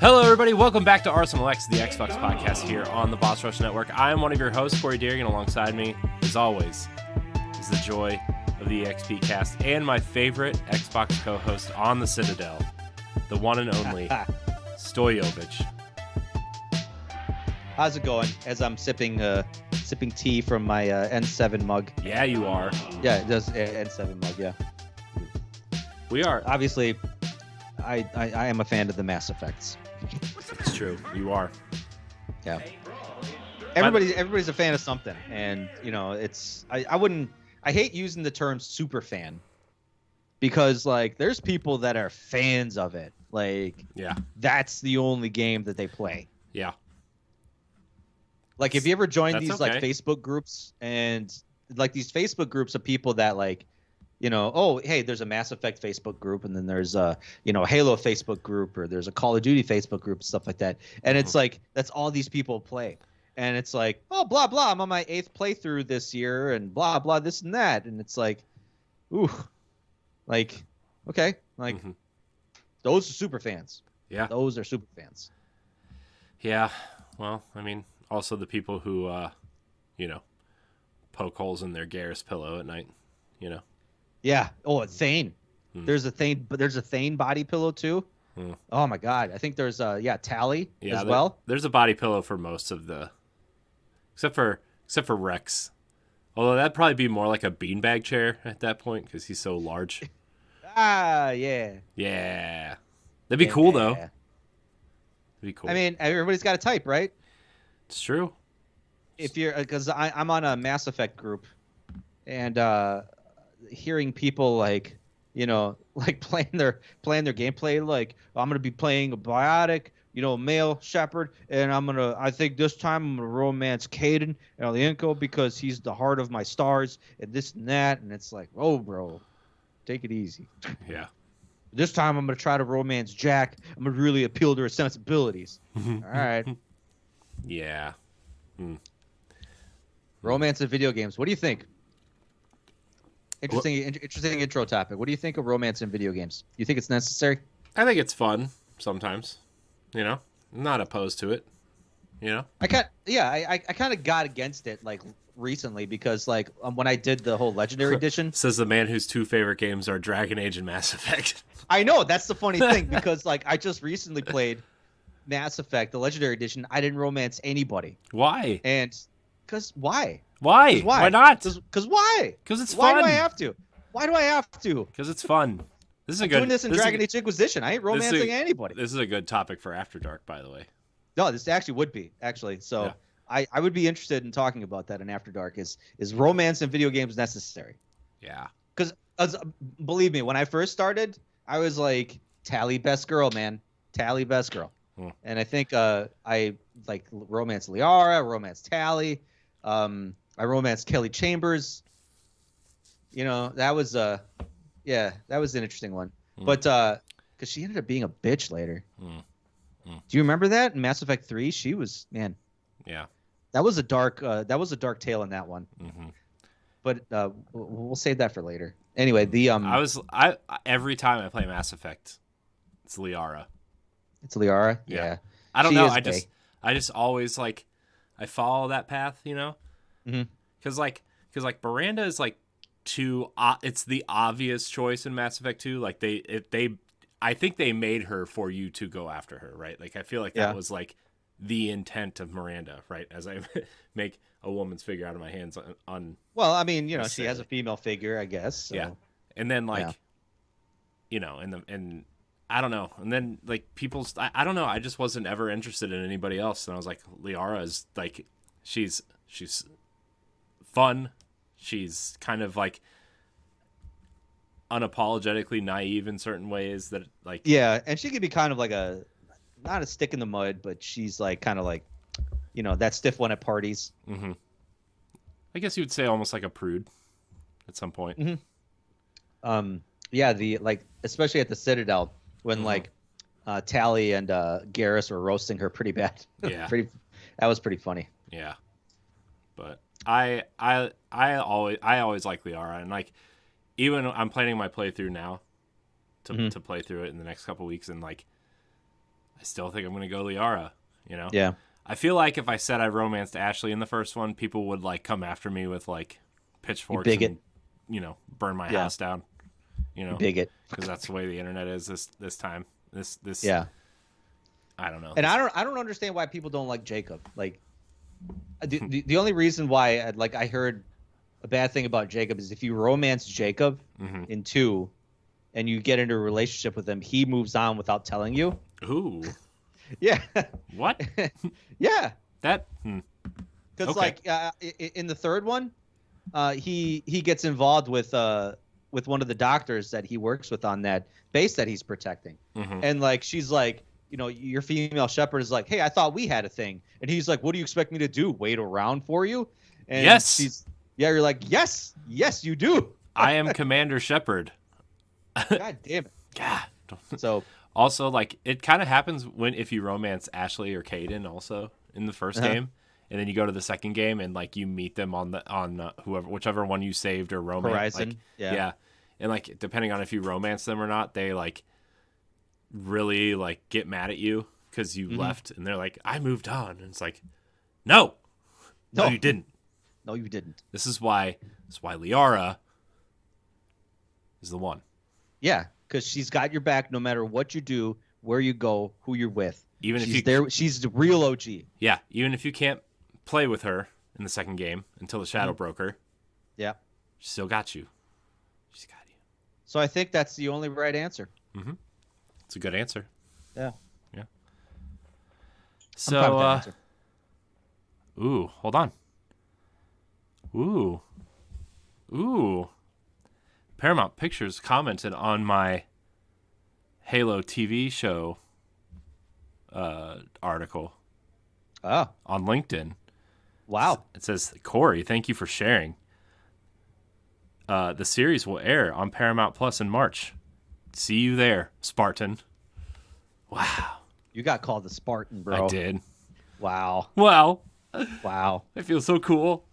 Hello, everybody. Welcome back to Arsenal X, the Xbox podcast here on the Boss Rush Network. I am one of your hosts, Corey Deering, and alongside me, as always, is the joy of the EXP cast and my favorite Xbox co-host on the Citadel, the one and only Stoyovich. How's it going? As I'm sipping tea from my N7 mug. Yeah, you are. Yeah, it does N7 mug. Yeah, we are. Obviously, I am a fan of the Mass Effects. It's true. You are. Yeah. Everybody's a fan of something, and you know, I hate using the term super fan because like there's people that are fans of it. Like, yeah, that's the only game that they play. Yeah. Like, have you ever joined these okay. like Facebook groups and like these Facebook groups of people that like, you know, oh, hey, there's a Mass Effect Facebook group, and then there's a, you know, Halo Facebook group, or there's a Call of Duty Facebook group, stuff like that. And it's like, that's all these people play. And it's like, oh, blah, blah, I'm on my 8th playthrough this year, and blah, blah, this and that. And it's like, ooh, like, okay, like, those are super fans. Yeah. Those are super fans. Yeah. Well, I mean, also the people who, you know, poke holes in their Garrus pillow at night, you know. Yeah. Oh, a Thane. There's a Thane body pillow too. Oh my God. I think there's Tally as well. There's a body pillow for most of the, except for Rex. Although that'd probably be more like a beanbag chair at that point because he's so large. Yeah. Yeah. That'd be cool though. That'd be cool. I mean, everybody's got a type, right? It's true. If you're, because I'm on a Mass Effect group, and hearing people like, you know, like playing their gameplay, like, I'm gonna be playing a biotic, you know, male shepherd, and I think this time I'm gonna romance Caden and the Inco because he's the heart of my stars and this and that, and it's like, oh bro, take it easy. Yeah. This time I'm gonna try to romance Jack. I'm gonna really appeal to her sensibilities. All right. Yeah. Romance in video games. What do you think? Interesting intro topic. What do you think of romance in video games? You think it's necessary? I think it's fun sometimes. You know, I'm not opposed to it. You know, I kind of got against it like recently because like when I did the whole Legendary Edition. Says the man whose two favorite games are Dragon Age and Mass Effect. I know, that's the funny thing because like I just recently played Mass Effect, the Legendary Edition. I didn't romance anybody. Why? And because why? Why? Why not? Because why? Because it's fun. Why do I have to? Why do I have to? Because it's fun. This is I'm doing this in Dragon Age Inquisition. I ain't romancing anybody. This is a good topic for After Dark, by the way. No, this actually would be So yeah. I would be interested in talking about that in After Dark. Is romance in video games necessary? Yeah. Because believe me, when I first started, I was like, Tally best girl, man. Tally best girl. And I think I like romance Liara, romance Tally. I romanced Kelly Chambers. You know, that was that was an interesting one. But because she ended up being a bitch later. Do you remember that in Mass Effect 3? She was, man. Yeah. That was a dark tale in that one. But we'll save that for later. Anyway, the I every time I play Mass Effect, it's Liara. It's Liara. Yeah. I don't know. I just always like I follow that path, you know. Because Miranda is like too. It's the obvious choice in Mass Effect 2. Like I think they made her for you to go after her, right? Like I feel like that was like the intent of Miranda, right? As I make a woman's figure out of my hands on. Well, I mean, you know, she has a female figure, I guess. So. Yeah, and then like, you know, and I don't know, and then like I don't know. I just wasn't ever interested in anybody else, and I was like, Liara is like, she's fun. She's kind of like unapologetically naive in certain ways that like. Yeah, and she could be kind of like not a stick in the mud, but she's like kind of like, you know, that stiff one at parties. I guess you would say almost like a prude at some point. Yeah, the like especially at the Citadel when like Tally and Garrus were roasting her pretty bad. Yeah, that was pretty funny. Yeah, but I always like Liara, and like even I'm planning my playthrough now to play through it in the next couple weeks, and like I still think I'm going to go Liara, you know? Yeah. I feel like if I said I romanced Ashley in the first one, people would like come after me with like pitchforks and, you know, burn my house down, you know? Bigot. Because that's the way the internet is this time. This Yeah. I don't know. And I don't understand why people don't like Jacob. Like the only reason why I heard a bad thing about Jacob is if you romance Jacob in 2 and you get into a relationship with him, he moves on without telling you. Ooh. Yeah. What? Yeah. That because in the third one, he gets involved with one of the doctors that he works with on that base that he's protecting, and like she's like, you know, your female shepherd is like, hey, I thought we had a thing, and he's like, what do you expect me to do? Wait around for you? And yes. You're like, yes, you do. I am Commander Shepard. God damn it. God. So. Also, like, it kind of happens if you romance Ashley or Caden also in the first game, and then you go to the second game and like you meet them on whichever one you saved or romance. Horizon. Like, yeah. And like depending on if you romance them or not, they like really like get mad at you because you left, and they're like, I moved on, and it's like, no, you didn't. No, you didn't. This is why Liara is the one. Yeah. Because she's got your back no matter what you do, where you go, who you're with. Even she's there, she's the real OG. Yeah, even if you can't play with her in the second game until the Shadow broke her. Yeah, she still got you. She's got you. So I think that's the only right answer. It's a good answer. Yeah. So, ooh, hold on. Ooh. Paramount Pictures commented on my Halo TV show article on LinkedIn. Wow. It says, Corey, thank you for sharing. The series will air on Paramount Plus in March. See you there, Spartan. Wow. You got called the Spartan, bro. I did. Wow. Wow. I feel so cool.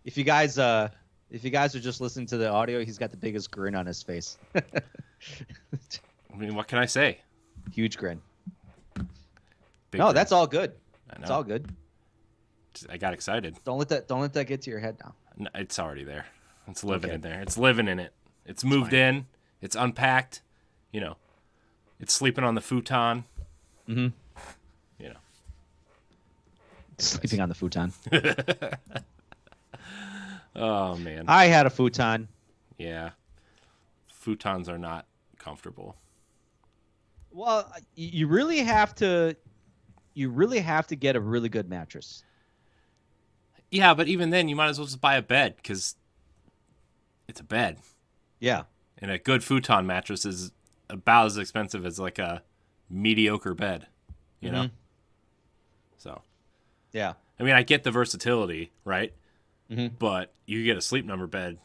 If you guys are just listening to the audio, he's got the biggest grin on his face. I mean, what can I say? Huge grin. Big grin. That's all good. I know. It's all good. I got excited. Don't let that get to your head now. No, it's already there. It's living in there. It's living in it. It's moved in. It's unpacked. You know, it's sleeping on the futon. You know, sleeping on the futon. Oh man, I had a futon. Yeah, futons are not comfortable. Well, you really have to get a really good mattress. Yeah, but even then, you might as well just buy a bed because it's a bed. Yeah, and a good futon mattress is about as expensive as like a mediocre bed. You know. So. Yeah. I mean, I get the versatility, right? But you get a Sleep Number bed,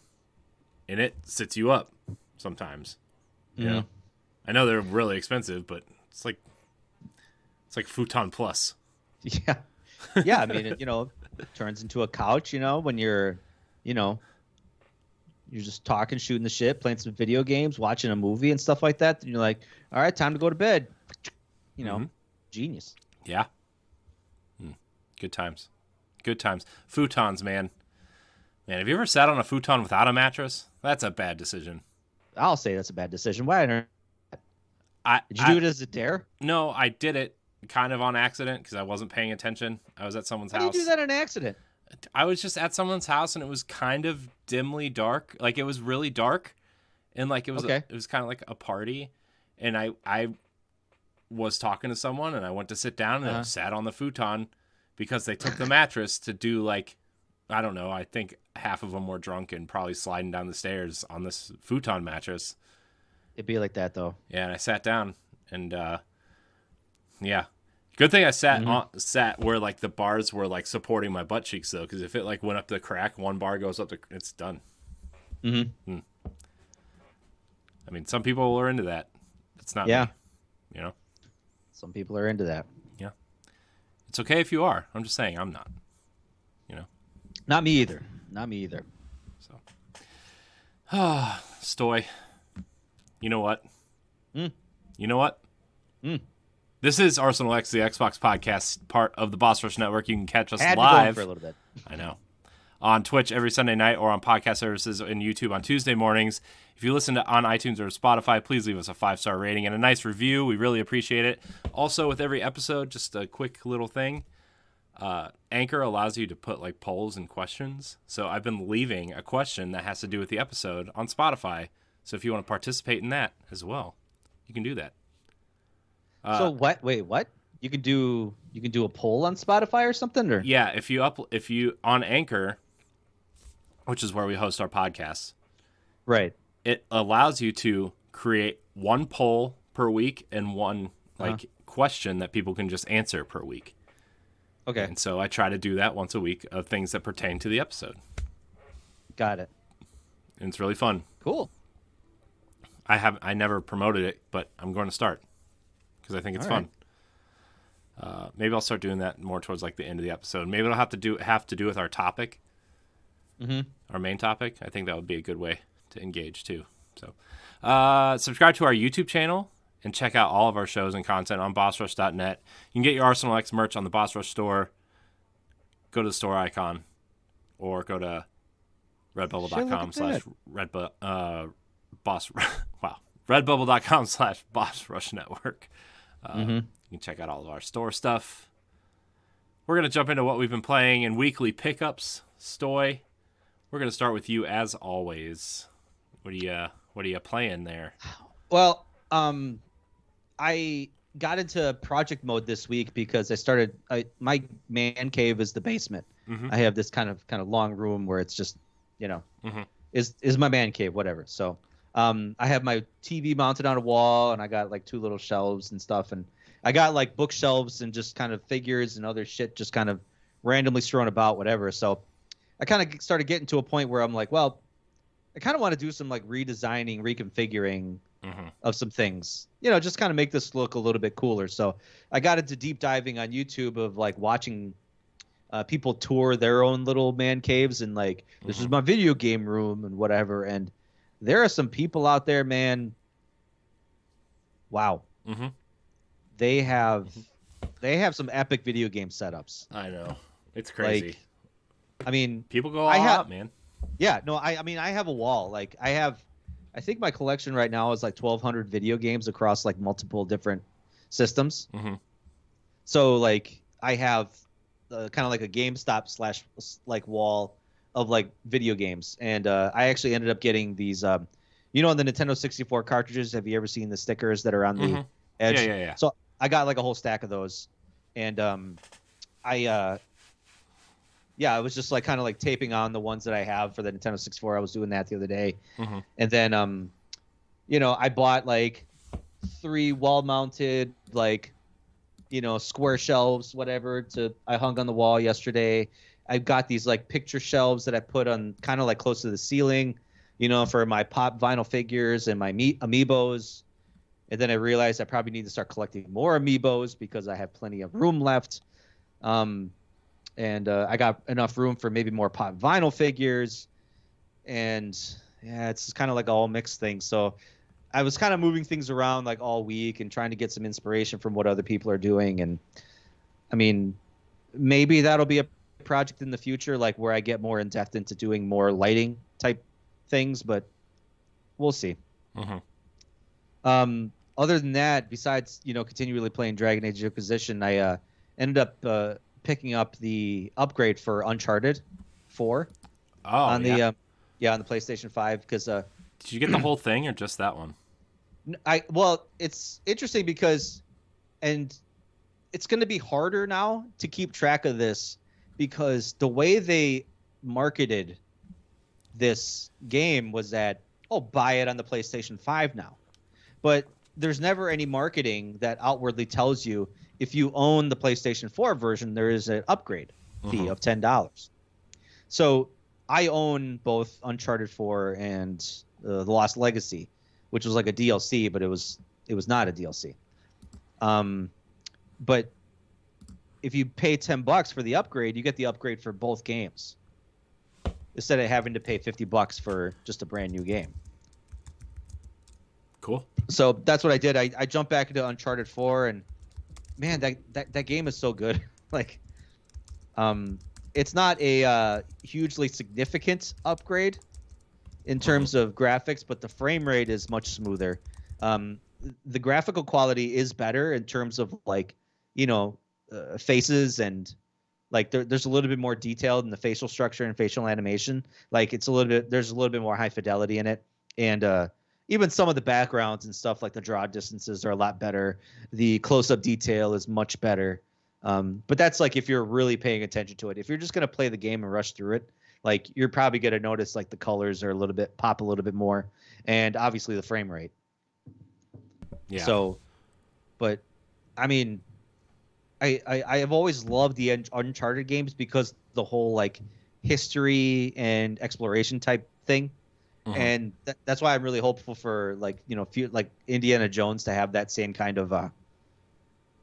and it sits you up sometimes. You know, I know they're really expensive, but it's like Futon Plus. Yeah, yeah. I mean, it turns into a couch. When you're just talking, shooting the shit, playing some video games, watching a movie and stuff like that. And you're like, all right, time to go to bed. Genius. Yeah. Good times. Futons, man. Man, have you ever sat on a futon without a mattress? That's a bad decision. I'll say that's a bad decision. Why? Did you do it as a dare? No, I did it kind of on accident because I wasn't paying attention. I was at someone's house. How did you do that on accident? I was just at someone's house, and it was kind of dimly dark. Like, it was really dark, and like it was it was kind of like a party, and I was talking to someone, and I went to sit down, and I sat on the futon because they took the mattress to do like, I don't know, I think half of them were drunk and probably sliding down the stairs on this futon mattress. It'd be like that though. Yeah, and I sat down, and yeah, good thing I sat where like the bars were like supporting my butt cheeks though, because if it like went up the crack, one bar goes up, it's done. I mean, some people are into that. It's not me, Some people are into that. Yeah, it's okay if you are. I'm just saying, I'm not. Not me either. So, Stoy. You know what? You This is Arsenal X, the Xbox podcast, part of the Boss Rush Network. You can catch us Had live me going for a little bit. I know. On Twitch every Sunday night or on podcast services and YouTube on Tuesday mornings. If you listen on iTunes or Spotify, please leave us a 5-star rating and a nice review. We really appreciate it. Also, with every episode, just a quick little thing. Anchor allows you to put like polls and questions. So I've been leaving a question that has to do with the episode on Spotify. So if you want to participate in that as well, you can do that. So what? Wait, what? You can do a poll on Spotify or something, or yeah, if you on Anchor, which is where we host our podcasts, right? It allows you to create one poll per week and one question that people can just answer per week. Okay. And so I try to do that once a week of things that pertain to the episode. Got it. And it's really fun. Cool. I never promoted it, but I'm going to start because I think it's fun. Maybe I'll start doing that more towards like the end of the episode. Maybe it'll have to do with our topic, our main topic. I think that would be a good way to engage too. So, subscribe to our YouTube channel and check out all of our shows and content on bossrush.net. You can get your Arsenal X merch on the Boss Rush store. Go to the store icon, or go to redbubble.com/boss Network. You can check out all of our store stuff. We're going to jump into what we've been playing in weekly pickups. Stoy, we're going to start with you as always. What are you playing there? Well, I got into project mode this week because my man cave is the basement. I have this kind of long room where it's just, is my man cave, whatever. So I have my TV mounted on a wall, and I got like 2 little shelves and stuff, and I got like bookshelves and just kind of figures and other shit just kind of randomly strewn about, whatever. So I kind of started getting to a point where I'm like, well, I kind of want to do some like redesigning, reconfiguring of some things, just kind of make this look a little bit cooler. So I got into deep diving on YouTube of like watching people tour their own little man caves, and like, this is my video game room and whatever. And there are some people out there, man. Wow. They have some epic video game setups. I know. It's crazy. Like, I mean, people go all out, man. Yeah, no, I mean, I have a wall. Like, I think my collection right now is like 1,200 video games across like multiple different systems. So like, I have kind of like a GameStop / like wall of like video games, and I actually ended up getting these. On the Nintendo 64 cartridges, have you ever seen the stickers that are on the edge? Yeah. So I got like a whole stack of those, and I was just like kind of like taping on the ones that I have for the Nintendo 64. I was doing that the other day. And then, I bought like 3 wall-mounted, like, square shelves, whatever, I hung on the wall yesterday. I've got these like picture shelves that I put on kind of like close to the ceiling, for my pop vinyl figures and my amiibos. And then I realized I probably need to start collecting more amiibos because I have plenty of room left. And I got enough room for maybe more pop vinyl figures. And yeah, it's kind of like all mixed things. So I was kind of moving things around like all week and trying to get some inspiration from what other people are doing. And I mean, maybe that'll be a project in the future, like where I get more in depth into doing more lighting type things, but we'll see. Other than that, besides, continually playing Dragon Age Inquisition, I ended up picking up the upgrade for Uncharted 4 on the PlayStation 5 because did you get the whole thing or just that one? Well, it's interesting because, and it's going to be harder now to keep track of this because the way they marketed this game was that, buy it on the PlayStation 5 now. But there's never any marketing that outwardly tells you if you own the PlayStation 4 version, there is an upgrade fee of $10. So I own both Uncharted 4 and The Lost Legacy, which was like a DLC, but it was not a DLC. But if you pay $10 for the upgrade, you get the upgrade for both games instead of having to pay $50 for just a brand new game. Cool. So that's what I did. I jumped back into Uncharted 4, and man, that game is so good. Like, it's not a hugely significant upgrade in terms of graphics, but the frame rate is much smoother. Um, the graphical quality is better in terms of like, faces and like there's a little bit more detail in the facial structure and facial animation. Like there's a little bit more high fidelity in it, and even some of the backgrounds and stuff like the draw distances are a lot better. The close up detail is much better. But that's like if you're really paying attention to it. If you're just gonna play the game and rush through it, like you're probably gonna notice like the colors are pop a little bit more, and obviously the frame rate. Yeah. So, but I mean, I have always loved the Uncharted games because the whole like history and exploration type thing, and that's why I'm really hopeful for like like Indiana Jones to have that same kind of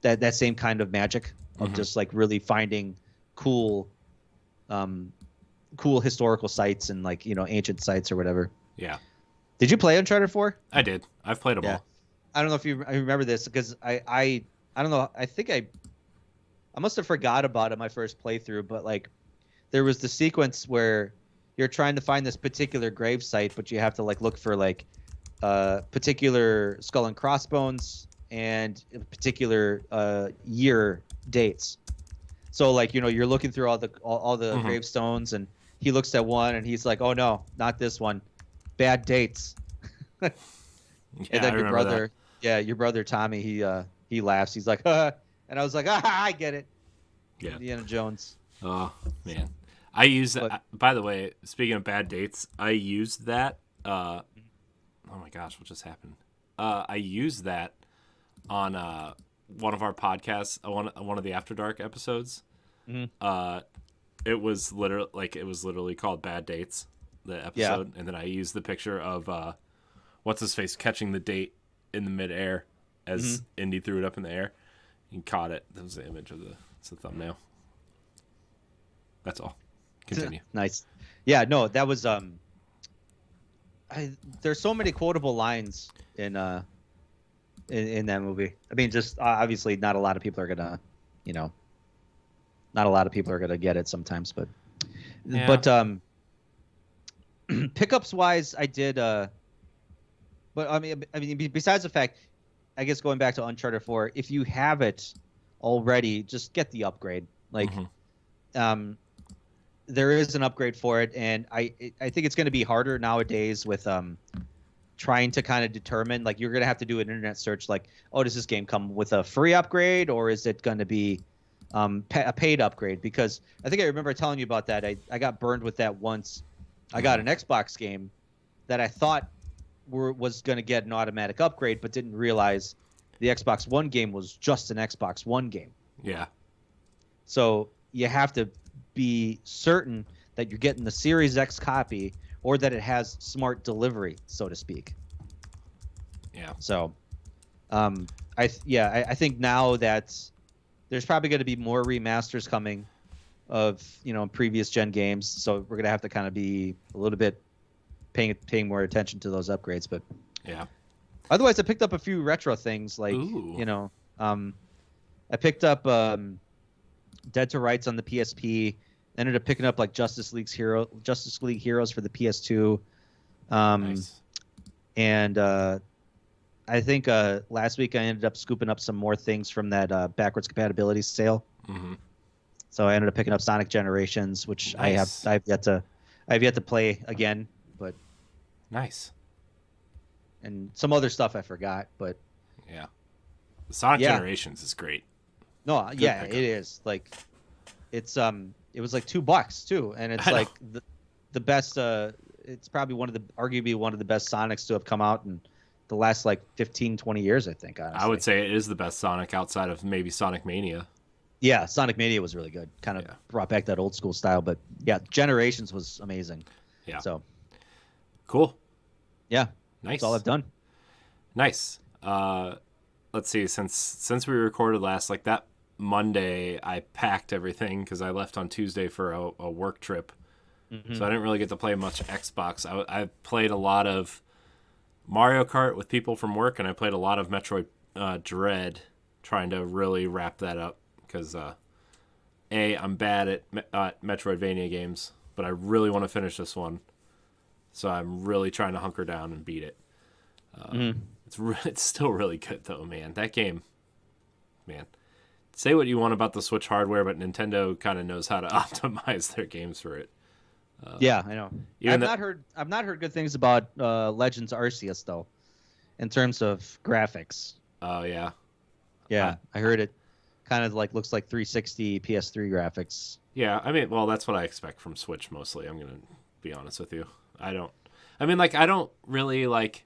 that same kind of magic of just like really finding cool cool historical sites and like ancient sites or whatever. Yeah. Did you play Uncharted 4? I did. I've played them all. I don't know if I remember this because I don't know. I think I must have forgot about it my first playthrough, but like there was the sequence where you're trying to find this particular grave site, but you have to like look for like particular skull and crossbones and particular year dates. So like you're looking through all the gravestones, and he looks at one and he's like, "Oh no, not this one, bad dates." And then your brother Tommy, he laughs. He's like, and I was like, I get it. Yeah. Indiana Jones. Oh man, I use that. By the way, speaking of bad dates, I used that. Oh my gosh, what just happened? I used that on one of our podcasts, one of the After Dark episodes. It was literally called Bad Dates, the episode, and then I used the picture of what's his face catching the date in the midair as Indy threw it up in the air. You caught it. That was the image of it's the thumbnail. That's all. Continue. Nice. Yeah, no, that was there's so many quotable lines in that movie. I mean, just obviously not a lot of people are gonna, not a lot of people are gonna get it sometimes, but pickups wise, I did. But I mean, besides the fact, I guess going back to Uncharted 4, if you have it already, just get the upgrade. Like, there is an upgrade for it, and I think it's going to be harder nowadays with trying to kind of determine. Like, you're going to have to do an internet search. Like, oh, does this game come with a free upgrade, or is it going to be a paid upgrade? Because I think I remember telling you about that. I got burned with that once. I got an Xbox game that I thought was going to get an automatic upgrade, but didn't realize the Xbox One game was just an Xbox One game. Yeah. So you have to be certain that you're getting the Series X copy, or that it has smart delivery, so to speak. Yeah. So, I think now that there's probably going to be more remasters coming of previous gen games, so we're going to have to kind of be a little bit paying more attention to those upgrades. But yeah, otherwise I picked up a few retro things like I picked up Dead to Rights on the PSP, ended up picking up like Justice League Heroes for the PS2. Nice. And I think last week I ended up scooping up some more things from that backwards compatibility sale. So I ended up picking up Sonic Generations, which nice. I've yet to play again. But nice. And some other stuff I forgot, but yeah, the Sonic Generations is great. No, good pickup. It is. Like, it's it was like $2 too, and it's like the best. It's probably arguably one of the best Sonics to have come out in the last like 15, 20 years, I think. Honestly, I would say it is the best Sonic outside of maybe Sonic Mania. Yeah, Sonic Mania was really good. Kind of brought back that old school style, but yeah, Generations was amazing. Yeah. So cool. Yeah. Nice. That's all I've done. Nice. Let's see. Since we recorded last, like that Monday, I packed everything because I left on Tuesday for a work trip. So I didn't really get to play much Xbox. I played a lot of Mario Kart with people from work, and I played a lot of Metroid Dread trying to really wrap that up because I'm bad at Metroidvania games, but I really want to finish this one, so I'm really trying to hunker down and beat it. It's still really good though, man. That game, man. Say what you want about the Switch hardware, but Nintendo kind of knows how to optimize their games for it. Yeah, I know. I've not heard good things about Legends Arceus though, in terms of graphics. Oh yeah, yeah. I heard it kind of like looks like 360 PS3 graphics. Yeah, I mean, well, that's what I expect from Switch mostly. I'm gonna be honest with you. I don't really like.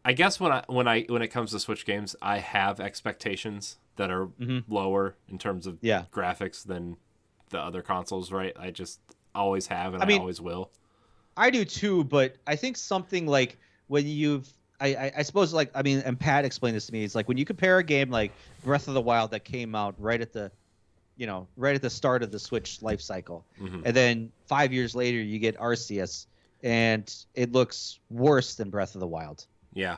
I guess when it comes to Switch games, I have expectations that are lower in terms of graphics than the other consoles, right? I just always have, and I always will. I do too, but I think something like when I suppose like, I mean, and Pat explained this to me. It's like when you compare a game like Breath of the Wild that came out right at the start of the Switch life cycle, and then 5 years later you get Arceus, and it looks worse than Breath of the Wild. Yeah,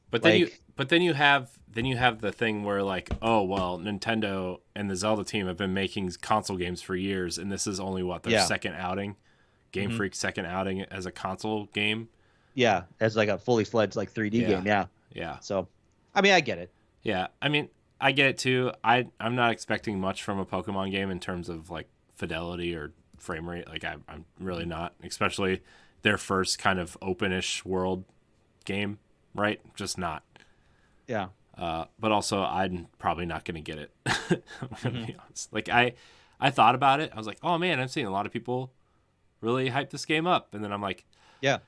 but then you have the thing where like, oh well, Nintendo and the Zelda team have been making console games for years, and this is only their second outing, Game Freak's second outing as a console game. Yeah, as like a fully fledged like 3D game. Yeah. Yeah. So, I mean, I get it. Yeah, I mean, I get it too. I'm not expecting much from a Pokemon game in terms of like fidelity or frame rate. Like I'm really not, especially their first kind of openish world game. Right? Just not. Yeah. But also, I'm probably not going to get it. I'm going to be honest. Like, I thought about it. I was like, oh, man, I've seen a lot of people really hype this game up. And then I'm like, yeah.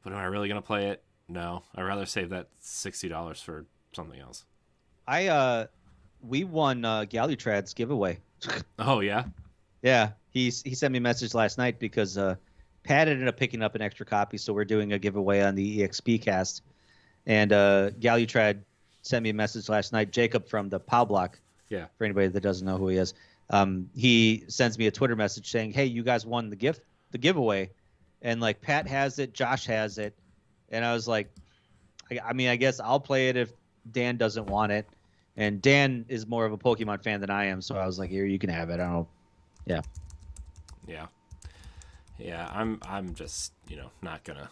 But am I really going to play it? No. I'd rather save that $60 for something else. We won Galutrad's giveaway. Oh, yeah? Yeah. He sent me a message last night because Pat ended up picking up an extra copy, so we're doing a giveaway on the EXP cast. And Galutrad sent me a message last night. Jacob from the POW Block. Yeah. For anybody that doesn't know who he is, he sends me a Twitter message saying, "Hey, you guys won the giveaway," and like Pat has it, Josh has it, and I was like, I mean, I guess I'll play it if Dan doesn't want it, and Dan is more of a Pokemon fan than I am, so I was like, "Here, you can have it." I don't know. Yeah. Yeah. Yeah. I'm just not gonna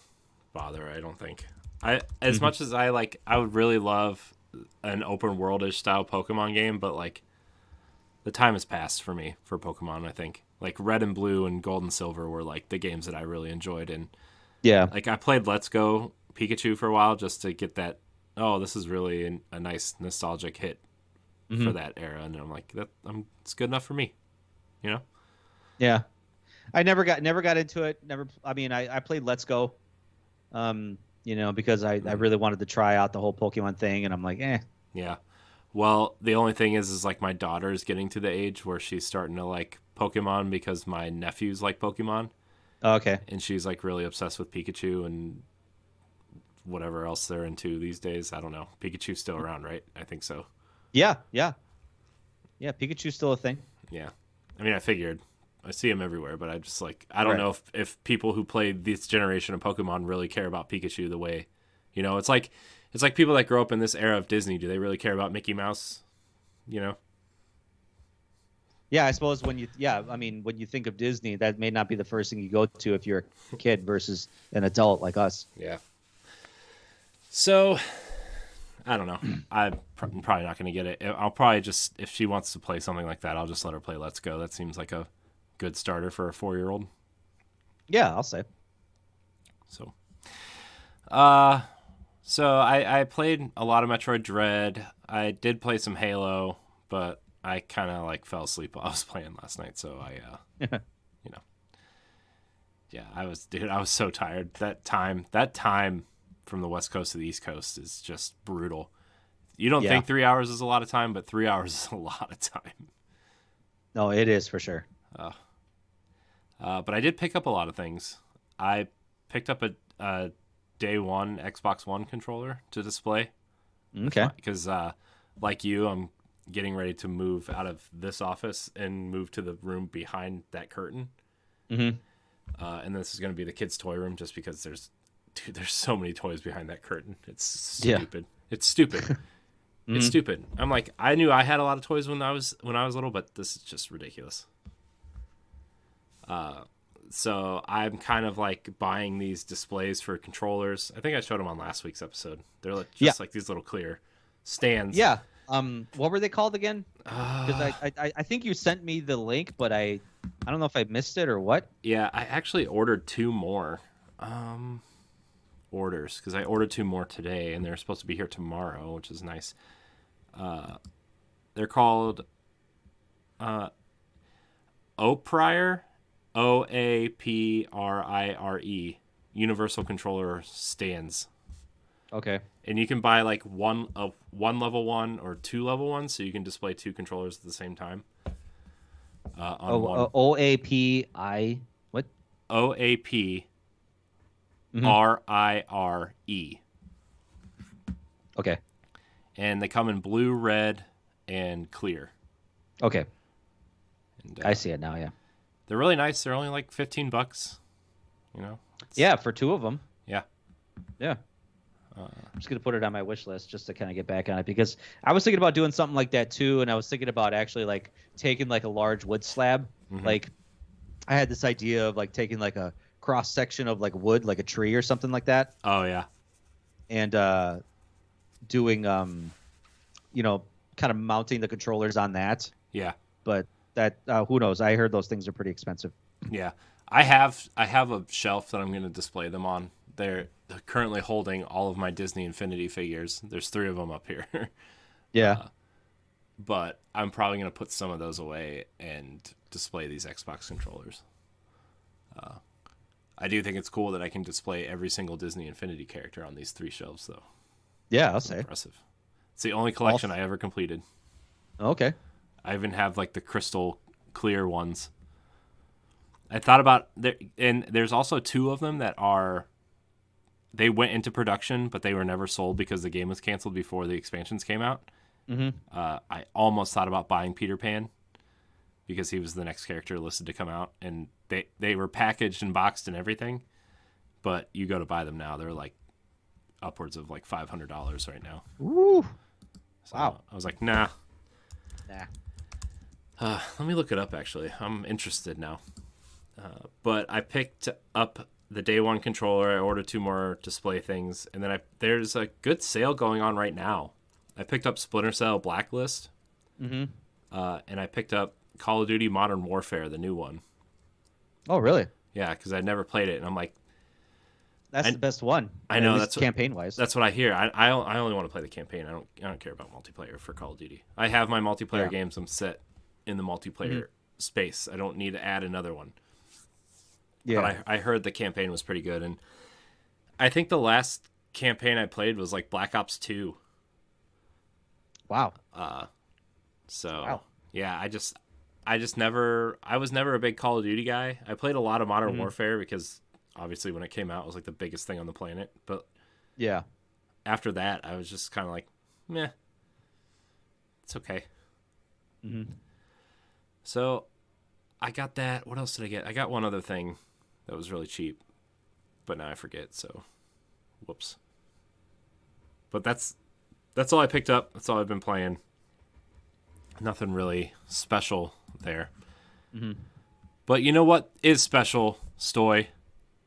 bother. I don't think. As much as I would really love an open world-ish style Pokemon game, but like the time has passed for me for Pokemon. I think like Red and Blue and Gold and Silver were like the games that I really enjoyed, and like I played Let's Go Pikachu for a while just to get that. Oh, this is really a nice nostalgic hit for that era, and I'm like it's good enough for me, Yeah, I never got into it. I mean, I played Let's Go. Because I really wanted to try out the whole Pokemon thing, and I'm like, eh. Yeah. Well, the only thing is like my daughter's getting to the age where she's starting to like Pokemon because my nephews like Pokemon. Oh, okay. And she's like really obsessed with Pikachu and whatever else they're into these days. I don't know. Pikachu's still around, right? I think so. Yeah. Pikachu's still a thing. Yeah. I mean, I figured. I see him everywhere, but I just like I don't know if people who played this generation of Pokemon really care about Pikachu the way, it's like people that grow up in this era of Disney. Do they really care about Mickey Mouse? Yeah, I suppose when you think of Disney, that may not be the first thing you go to if you're a kid versus an adult like us. Yeah. So, I don't know. I'm probably not going to get it. I'll probably just, if she wants to play something like that, I'll just let her play Let's Go. That seems like a good starter for a 4-year-old. Yeah, I'll say. So, I played a lot of Metroid Dread. I did play some Halo, but I kind of like fell asleep while I was playing last night. So yeah, I was so tired. That time from the West Coast to the East Coast is just brutal. You don't think 3 hours is a lot of time, but 3 hours is a lot of time. No, it is for sure. But I did pick up a lot of things. I picked up a day one Xbox One controller to display. Okay. Because like you, I'm getting ready to move out of this office and move to the room behind that curtain. Mm-hmm. And this is going to be the kids' toy room just because there's so many toys behind that curtain. It's stupid. Yeah. It's stupid. It's stupid. I'm like, I knew I had a lot of toys when I was little, but this is just ridiculous. So I'm kind of like buying these displays for controllers. I think I showed them on last week's episode. They're just like these little clear stands. Yeah. What were they called again? Because I think you sent me the link, but I don't know if I missed it or what. Yeah, I actually ordered 2 more orders because I ordered 2 more today, and they're supposed to be here tomorrow, which is nice. They're called Oprire, OAPRIRE, Universal Controller Stands. Okay. And you can buy like one level 1 or 2 level 1, so you can display 2 controllers at the same time. OAPI what? OAPRIRE. Okay. And they come in blue, red, and clear. Okay. And, I see it now. Yeah. They're really nice. They're only like $15. Yeah, for 2 of them. Yeah. Yeah. I'm just gonna put it on my wish list just to kind of get back on it because I was thinking about doing something like that too, and I was thinking about actually like taking like a large wood slab. Like I had this idea of like taking like a cross section of like wood, like a tree or something like that. Oh yeah. And doing kind of mounting the controllers on that. Yeah. But that who knows? I heard those things are pretty expensive. Yeah. I have a shelf that I'm going to display them on. They're currently holding all of my Disney Infinity figures. There's 3 of them up here. Yeah. But I'm probably going to put some of those away and display these Xbox controllers. I do think it's cool that I can display every single Disney Infinity character on these 3 shelves, though. Yeah, I'll say. Impressive. It's the only collection I ever completed. Okay. I even have like the crystal clear ones. I thought about and there's also 2 of them that they went into production, but they were never sold because the game was canceled before the expansions came out. I almost thought about buying Peter Pan because he was the next character listed to come out, and they were packaged and boxed and everything. But you go to buy them now, they're like upwards of like $500 right now. Ooh. So Wow. I was like, nah. Let me look it up, actually. I'm interested now. But I picked up the day 1 controller. I ordered 2 more display things. And then there's a good sale going on right now. I picked up Splinter Cell Blacklist. And I picked up Call of Duty Modern Warfare, the new one. Oh, really? Yeah, because I'd never played it. And I'm like... That's the best one. I know. That's campaign-wise. That's what I hear. I only want to play the campaign. I don't care about multiplayer for Call of Duty. I have my multiplayer games. I'm set in the multiplayer space. I don't need to add another one. Yeah. But I heard the campaign was pretty good, and I think the last campaign I played was like Black Ops 2. Wow. Yeah, I was never a big Call of Duty guy. I played a lot of Modern Warfare because obviously when it came out it was like the biggest thing on the planet. But yeah, after that I was just kind of like, meh, it's okay. So I got that. What else did I get? I got one other thing that was really cheap, but now I forget. So, whoops. But that's all I picked up. That's all I've been playing. Nothing really special there. But you know what is special, Stoy?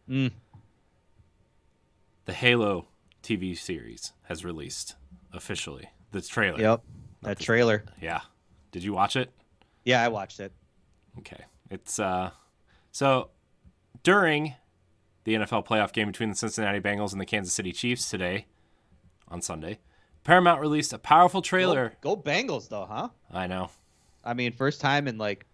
The Halo TV series has released officially. The trailer. Yep. That trailer. Yeah. Did you watch it? Yeah, I watched it. Okay. It's so during the NFL playoff game between the Cincinnati Bengals and the Kansas City Chiefs today on Sunday, Paramount released a powerful trailer. Go Bengals though, huh? I know. I mean, first time in like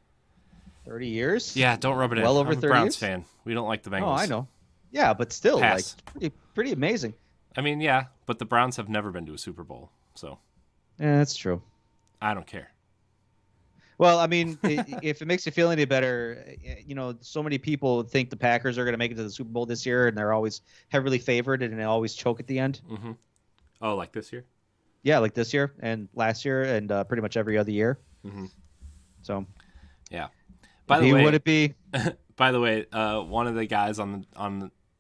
30 years. Yeah, don't rub it in. Well over I'm a 30 Browns years? fan. We don't like the Bengals. Oh, I know. Yeah, but still, Pass. like pretty amazing. I mean, yeah, but the Browns have never been to a Super Bowl, so Yeah, that's true. I don't care. Well, I mean, if it makes you feel any better, so many people think the Packers are going to make it to the Super Bowl this year, and they're always heavily favored, and they always choke at the end. Oh, like this year? Yeah, like this year and last year, and pretty much every other year. So, yeah. By the way, would it be? By the way, one of the guys on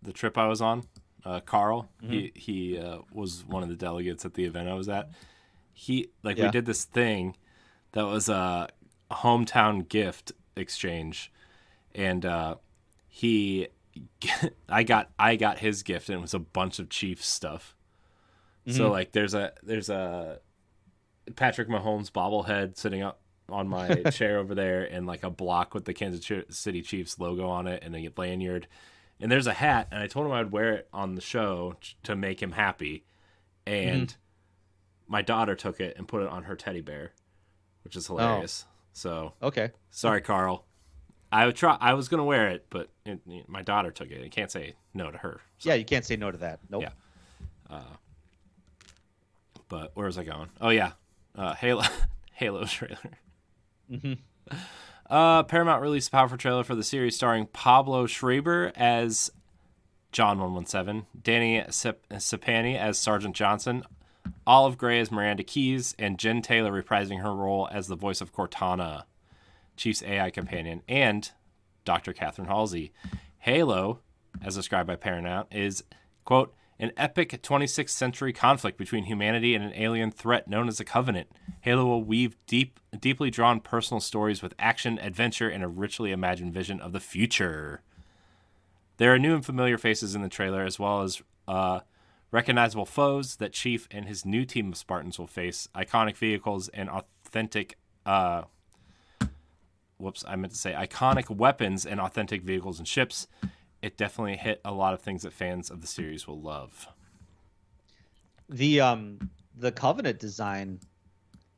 the trip I was on, Carl, he was one of the delegates at the event I was at. we did this thing that was a hometown gift exchange, and I got his gift, and it was a bunch of Chiefs stuff. So like there's a Patrick Mahomes bobblehead sitting up on my chair over there, and like a block with the Kansas City Chiefs logo on it, and a lanyard, and there's a hat, and I told him I'd wear it on the show to make him happy, and my daughter took it and put it on her teddy bear, which is hilarious. So okay, sorry, Carl. I was gonna wear it, but my daughter took it. I can't say no to her. So. Yeah, you can't say no to that. Nope. Yeah. But where was I going? Oh yeah, Halo trailer. Paramount released a powerful trailer for the series starring Pablo Schreiber as John 117, Danny Sapani as Sergeant Johnson, Olive Gray as Miranda Keyes, and Jen Taylor reprising her role as the voice of Cortana, Chief's AI companion, and Dr. Catherine Halsey. Halo, as described by Paramount, is, quote, an epic 26th century conflict between humanity and an alien threat known as the Covenant. Halo will weave deeply drawn personal stories with action, adventure, and a richly imagined vision of the future. There are new and familiar faces in the trailer, as well as recognizable foes that Chief and his new team of Spartans will face, iconic vehicles, and iconic weapons and authentic vehicles and ships. It definitely hit a lot of things that fans of the series will love. The Covenant design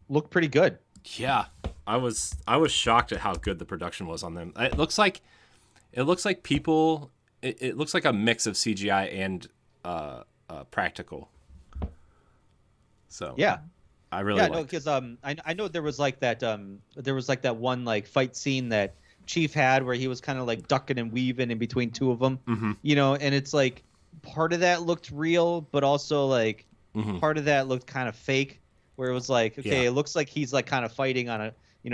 looked pretty good. Yeah, I was shocked at how good the production was on them. It looks like people. It looks like a mix of CGI and practical. So yeah, I really liked. because I know there was like that one like fight scene that Chief had where he was kind of like ducking and weaving in between two of them, and it's like part of that looked real, but also like part of that looked kind of fake, where it was like, okay, it looks like he's like kind of fighting on a,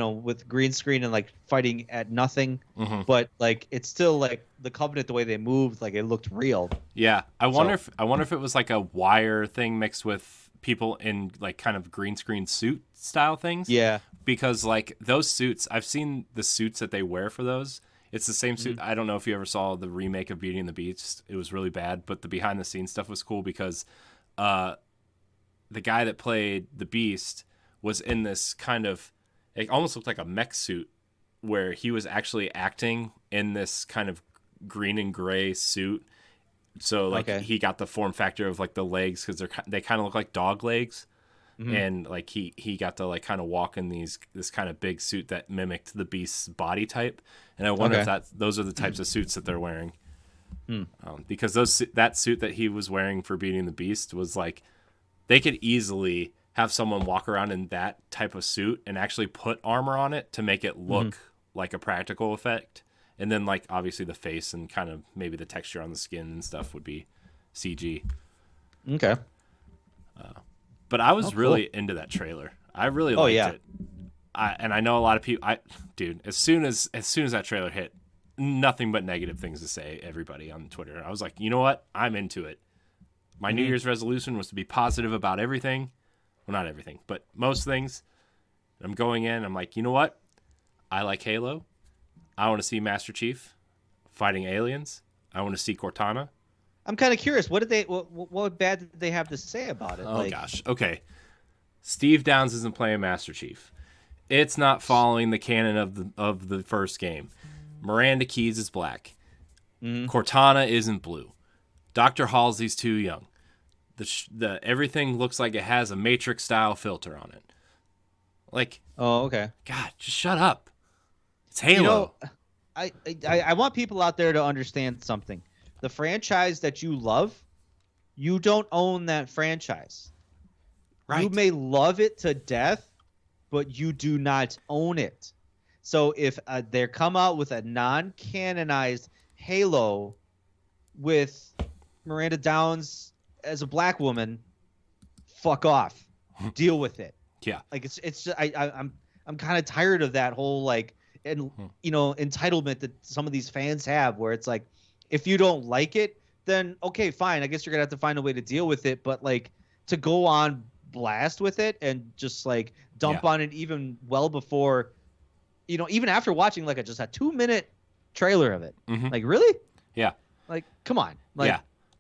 with green screen and like fighting at nothing, but like it's still like the Covenant, the way they moved, like it looked real. Yeah, I wonder if it was like a wire thing mixed with people in like kind of green screen suit style things. Yeah. Because like those suits, I've seen the suits that they wear for those. It's the same suit. I don't know if you ever saw the remake of Beauty and the Beast. It was really bad, but the behind the scenes stuff was cool because the guy that played the Beast was in this kind of, it almost looked like a mech suit where he was actually acting in this kind of green and gray suit. So like he got the form factor of like the legs, because they kind of look like dog legs. And like he got to like kind of walk in this kind of big suit that mimicked the Beast's body type, and I wonder if those are the types of suits that they're wearing, because that suit that he was wearing for Beauty and the Beast was like, they could easily have someone walk around in that type of suit and actually put armor on it to make it look like a practical effect, and then like obviously the face and kind of maybe the texture on the skin and stuff would be CG. Okay. But I was really into that trailer. I really liked it. And I know a lot of people. Dude, as soon as that trailer hit, nothing but negative things to say. Everybody on Twitter. I was like, you know what? I'm into it. My New Year's resolution was to be positive about everything. Well, not everything, but most things. I'm going in. I'm like, you know what? I like Halo. I want to see Master Chief fighting aliens. I want to see Cortana. I'm kind of curious. What bad did they have to say about it? Oh, gosh. Okay. Steve Downs isn't playing Master Chief. It's not following the canon of the first game. Miranda Keyes is black. Cortana isn't blue. Dr. Halsey's too young. The everything looks like it has a Matrix style filter on it. Like, oh, okay. God, just shut up. It's Halo. I want people out there to understand something. The franchise that you love, you don't own that franchise. Right. You may love it to death, but you do not own it. So if they come out with a non-canonized Halo with Miranda Downs as a black woman, fuck off. Deal with it. Yeah. Like it's just, I'm kind of tired of that whole like, and entitlement that some of these fans have, where it's like, if you don't like it, then okay, fine. I guess you're gonna have to find a way to deal with it. But like, to go on blast with it and just like dump on it even well before, even after watching like just a 2-minute trailer of it. Mm-hmm. Like, really? Yeah. Like, come on. Like, yeah.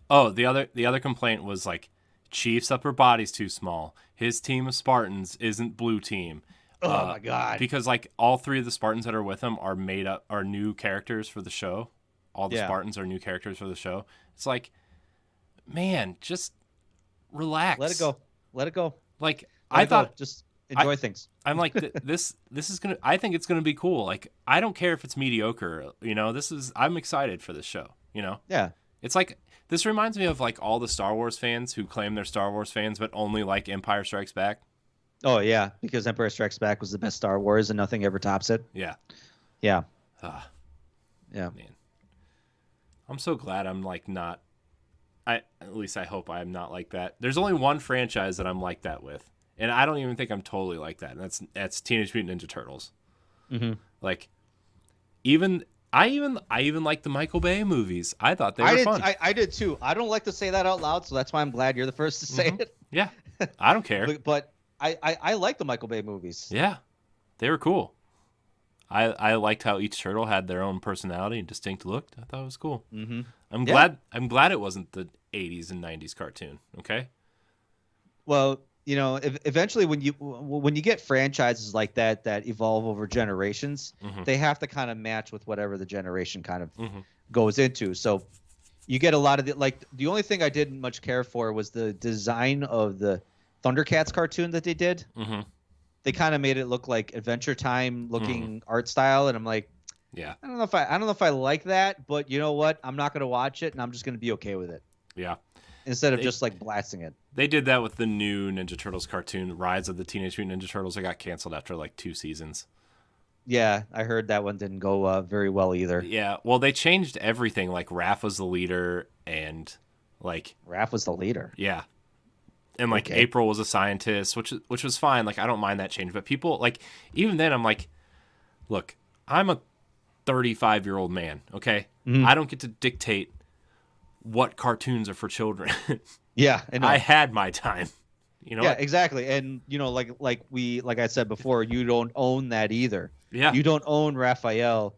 Oh, the other complaint was like Chief's upper body's too small. His team of Spartans isn't blue team. Oh my God. Because like all 3 of the Spartans that are with him are new characters for the show. All the Spartans are new characters for the show. It's like, man, just relax. Let it go. Like, I thought, just enjoy things. I'm like, this is gonna. I think it's gonna be cool. Like, I don't care if it's mediocre. I'm excited for this show. Yeah. It's like, this reminds me of like all the Star Wars fans who claim they're Star Wars fans but only like Empire Strikes Back. Oh yeah, because Empire Strikes Back was the best Star Wars and nothing ever tops it. Yeah. Yeah. Yeah. Man. I'm so glad I'm like not. At least I hope I'm not like that. There's only one franchise that I'm like that with, and I don't even think I'm totally like that. And that's Teenage Mutant Ninja Turtles. Mm-hmm. Like, I even like the Michael Bay movies. I thought they were fun. I did too. I don't like to say that out loud, so that's why I'm glad you're the first to say it. Yeah, I don't care. But I like the Michael Bay movies. Yeah, they were cool. I liked how each turtle had their own personality and distinct look. I thought it was cool. Mm-hmm. I'm glad it wasn't the 80s and 90s cartoon. Okay. Well, eventually when you get franchises like that evolve over generations, they have to kind of match with whatever the generation kind of goes into. So you get a lot of the only thing I didn't much care for was the design of the Thundercats cartoon that they did. Mm-hmm. They kind of made it look like Adventure Time looking art style, and I'm like, yeah, I don't know if I like that, but you know what? I'm not going to watch it, and I'm just going to be okay with it. Yeah. Instead of just like blasting it. They did that with the new Ninja Turtles cartoon, Rise of the Teenage Mutant Ninja Turtles. It got canceled after like 2 seasons. Yeah, I heard that one didn't go very well either. Yeah, well, they changed everything. Like Raph was the leader, and like Raph was the leader. Yeah, and like April was a scientist, which was fine. Like I don't mind that change, but people like even then I'm like, look, I'm a 35-year-old man. Okay, I don't get to dictate what cartoons are for children. Yeah, I had my time. Yeah, exactly. And like I said before, you don't own that either. Yeah. You don't own Raphael.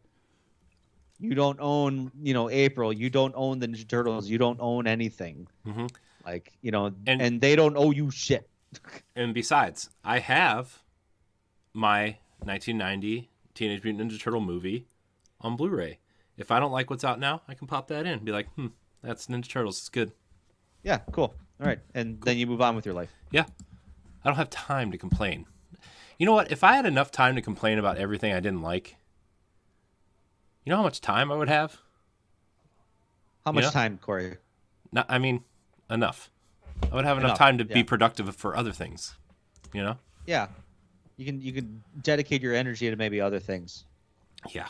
You don't own, April. You don't own the Ninja Turtles. You don't own anything. Mm-hmm. Like, and they don't owe you shit. And besides, I have my 1990 Teenage Mutant Ninja Turtle movie on Blu-ray. If I don't like what's out now, I can pop that in and be like, that's Ninja Turtles. It's good. Yeah, cool. All right. And then you move on with your life. Yeah. I don't have time to complain. You know what? If I had enough time to complain about everything I didn't like, you know how much time I would have? How much time, Corey? Enough. I would have enough time to be productive for other things. Yeah. You can dedicate your energy to maybe other things. Yeah.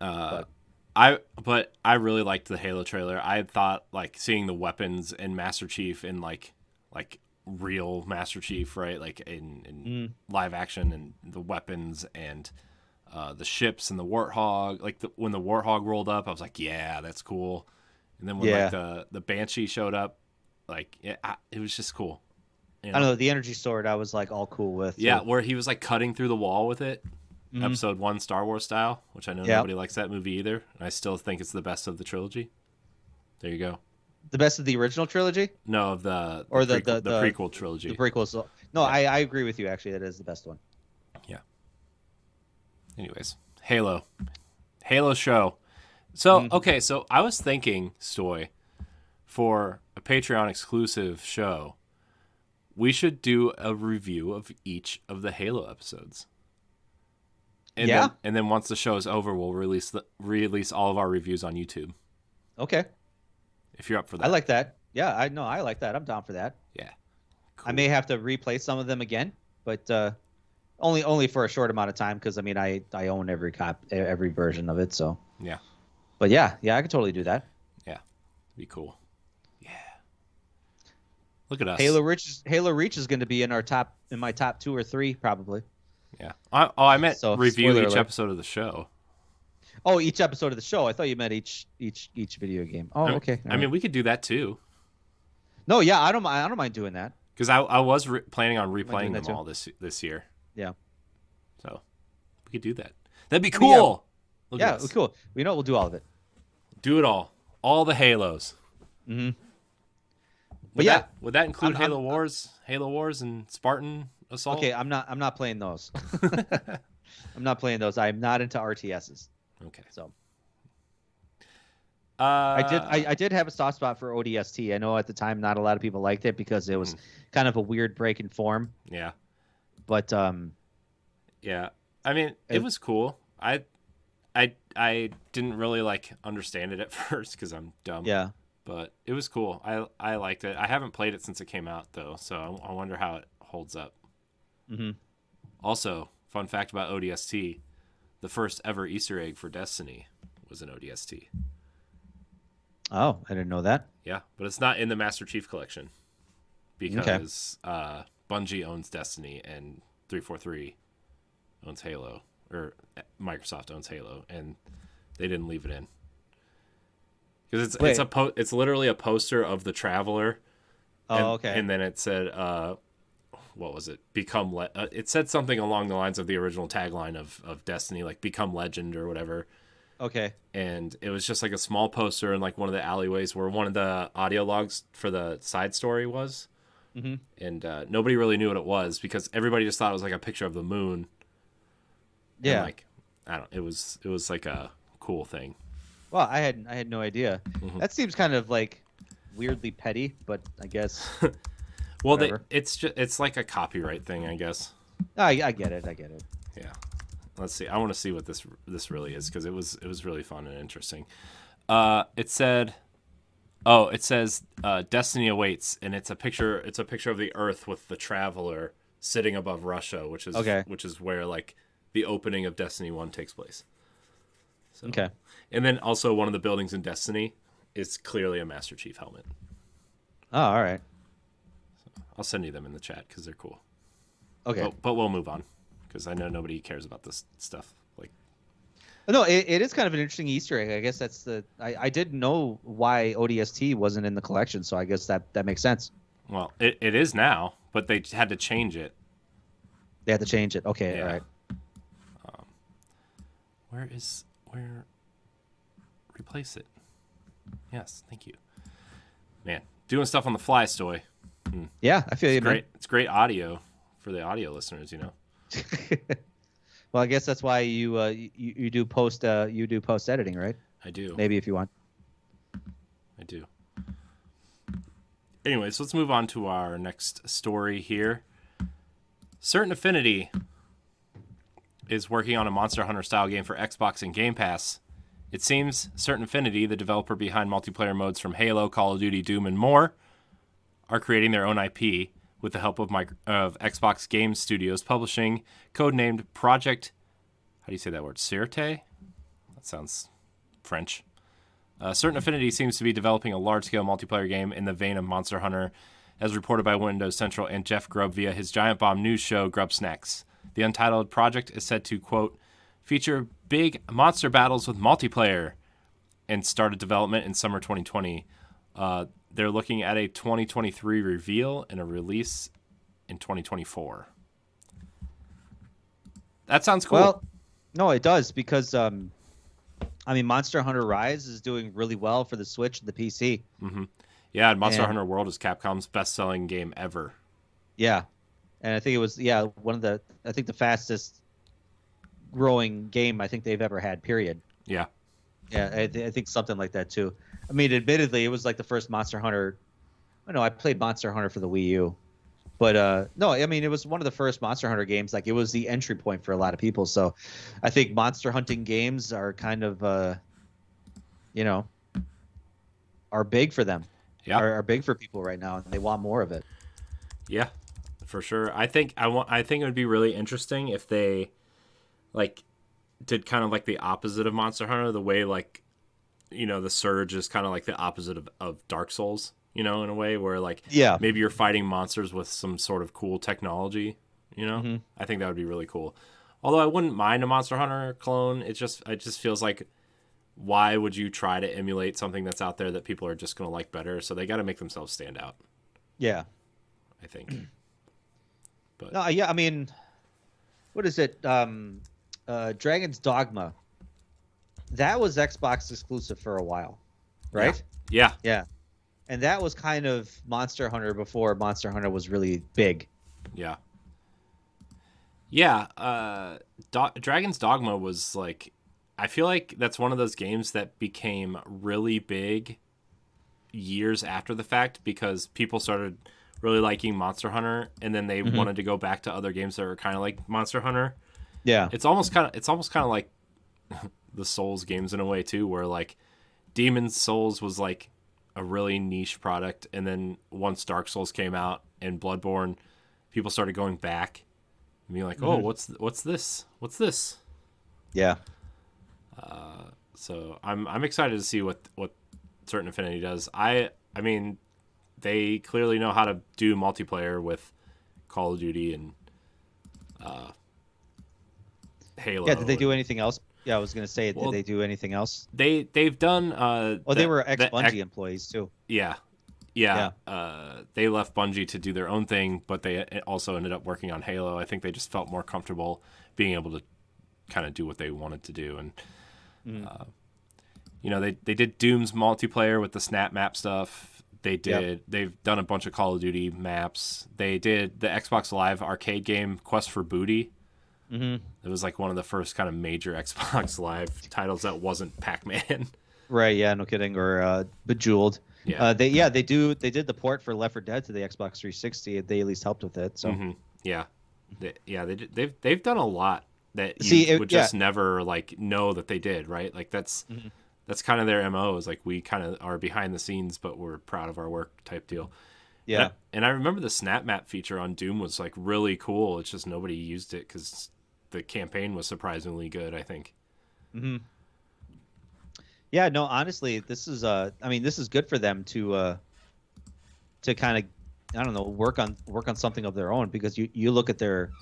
But I really liked the Halo trailer. I thought like seeing the weapons and Master Chief in like real Master Chief, right? Like in live action, and the weapons and the ships and the Warthog. Like when the Warthog rolled up, I was like, yeah, that's cool. And then when like the Banshee showed up, like it was just cool. I don't know, the energy sword I was like all cool with. Yeah, where he was like cutting through the wall with it. Episode 1 Star Wars style, which I know nobody likes that movie either. And I still think it's the best of the trilogy. There you go. The best of the original trilogy? No, of the prequel trilogy. The prequels. No, yeah. I agree with you, actually. That is the best one. Yeah. Anyways, Halo show. So, okay, so I was thinking, Stoy, for a Patreon exclusive show, we should do a review of each of the Halo episodes. And then once the show is over, we'll release all of our reviews on YouTube. Okay. If you're up for that. I like that. Yeah, I like that. I'm down for that. Yeah. Cool. I may have to replay some of them again, but only for a short amount of time, because I own every version of it. So yeah. But yeah, I could totally do that. Yeah, be cool. Yeah. Look at us. Halo Reach is going to be in my top 2 or 3 probably. Yeah. I meant review each episode of the show. Oh, each episode of the show. I thought you meant each video game. Oh, okay. I mean, we could do that too. No, yeah, I don't mind doing that. Because I was planning on replaying them too. all this year. Yeah. So we could do that. That'd be I mean, cool. yeah, cool. You know, we'll do all of it. Do it all the Halos. Mm-hmm. But would that include I'm, Halo Wars, and Spartan Assault? okay. I'm not playing those. I'm not playing those. I'm not into RTSs. Okay. So I I did have a soft spot for ODST. I know at the time not a lot of people liked it because it was kind of a weird break in form. Yeah. But yeah. I mean, it was cool. I didn't really like understand it at first because I'm dumb. Yeah. But it was cool. I liked it. I haven't played it since it came out though, so I wonder how it holds up. Mm-hmm. Also, fun fact about ODST: the first ever Easter egg for Destiny was an ODST. Oh, I didn't know that. Yeah, but it's not in the Master Chief Collection because Bungie owns Destiny and 343 owns Halo, or Microsoft owns Halo, and they didn't leave it in because it's literally a poster of the Traveler. And then it said, what was it? It said something along the lines of the original tagline of Destiny, like "Become Legend" or whatever. Okay. And it was just like a small poster in like one of the alleyways where one of the audio logs for the side story was. Mm-hmm. And nobody really knew what it was because everybody just thought it was like a picture of the moon. Yeah. And like, it was like a cool thing. Well, I had no idea. Mm-hmm. That seems kind of like weirdly petty, but I guess. Well, it's like a copyright thing, I guess. I get it. Yeah. Let's see. I want to see what this really is because it was really fun and interesting. It says Destiny awaits, and it's a picture of the Earth with the Traveler sitting above Russia, which is where like the opening of Destiny 1 takes place. So, okay. And then also one of the buildings in Destiny is clearly a Master Chief helmet. Oh, all right. So I'll send you them in the chat because they're cool. Okay. But we'll move on. Because I know nobody cares about this stuff. Like, no, it is kind of an interesting Easter egg. I guess that's I didn't know why ODST wasn't in the collection, so I guess that makes sense. Well, it is now, but they had to change it. They had to change it. Okay, yeah. All right. Where? Replace it. Yes, thank you. Man, doing stuff on the fly, Stoy. Yeah, I feel you, man. Great. It's great audio for the audio listeners, you know. Well, I guess that's why you do post editing, right? I do. Maybe if you want. I do. Anyways, let's move on to our next story here. Certain Affinity is working on a Monster Hunter style game for Xbox and Game Pass. It seems Certain Affinity, the developer behind multiplayer modes from Halo, Call of Duty, Doom, and more, are creating their own IP with the help of Xbox Game Studios Publishing, codenamed Project, how do you say that word, Sirte? That sounds French. Certain Affinity seems to be developing a large-scale multiplayer game in the vein of Monster Hunter, as reported by Windows Central and Jeff Grubb via his Giant Bomb news show, Grub Snacks. The untitled project is said to, quote, feature big monster battles with multiplayer, and started development in summer 2020. They're looking at a 2023 reveal and a release in 2024. That sounds cool. Well, no, it does because Monster Hunter Rise is doing really well for the Switch and the PC. Mm-hmm. Yeah, and Monster Hunter World is Capcom's best-selling game ever. Yeah, and I think it was the fastest growing game I think they've ever had. Period. Yeah. Yeah, I think something like that too. I mean, admittedly, it was like the first Monster Hunter. I played Monster Hunter for the Wii U, but no, I mean, it was one of the first Monster Hunter games. Like, it was the entry point for a lot of people. So, I think monster hunting games are kind of, are big for them. Yeah, are big for people right now, and they want more of it. Yeah, for sure. I think it would be really interesting if they, like, did kind of like the opposite of Monster Hunter, the way like, the Surge is kind of like the opposite of Dark Souls, in a way where like, yeah, maybe you're fighting monsters with some sort of cool technology, Mm-hmm. I think that would be really cool. Although I wouldn't mind a Monster Hunter clone. It just feels like, why would you try to emulate something that's out there that people are just going to like better? So they got to make themselves stand out. Yeah. I think. But No, yeah, I mean, what is it? Dragon's Dogma. That was Xbox exclusive for a while, right? Yeah. Yeah. And that was kind of Monster Hunter before Monster Hunter was really big. Yeah. Yeah. Dragon's Dogma was like, I feel like that's one of those games that became really big years after the fact because people started really liking Monster Hunter, and then they wanted to go back to other games that were kind of like Monster Hunter. Yeah. It's almost kind of like the Souls games in a way too, where like Demon's Souls was like a really niche product, and then once Dark Souls came out and Bloodborne, people started going back and being like, "Oh, what's this? What's this?" Yeah. So I'm excited to see what Certain Affinity does. I mean, they clearly know how to do multiplayer with Call of Duty and Halo. Yeah. Did they do anything else? Yeah, I was gonna say, did they do anything else? They've done. They were ex-Bungie employees too. Yeah. They left Bungie to do their own thing, but they also ended up working on Halo. I think they just felt more comfortable being able to kind of do what they wanted to do, and they did Doom's multiplayer with the Snap Map stuff. They've done a bunch of Call of Duty maps. They did the Xbox Live arcade game Quest for Booty. It was like one of the first kind of major Xbox Live titles that wasn't Pac-Man. Right. Yeah. No kidding. Or Bejeweled. Yeah. They did the port for Left 4 Dead to the Xbox 360. They at least helped with it. So. Yeah. They've done a lot that you would just never like know that they did, right? Like that's kind of their MO, is like we kind of are behind the scenes, but we're proud of our work type deal. Yeah. And I remember the Snap Map feature on Doom was like really cool. It's just nobody used it because the campaign was surprisingly good, I think. Yeah, no, honestly, this is this is good for them to kind of, I don't know, work on something of their own, because you look at their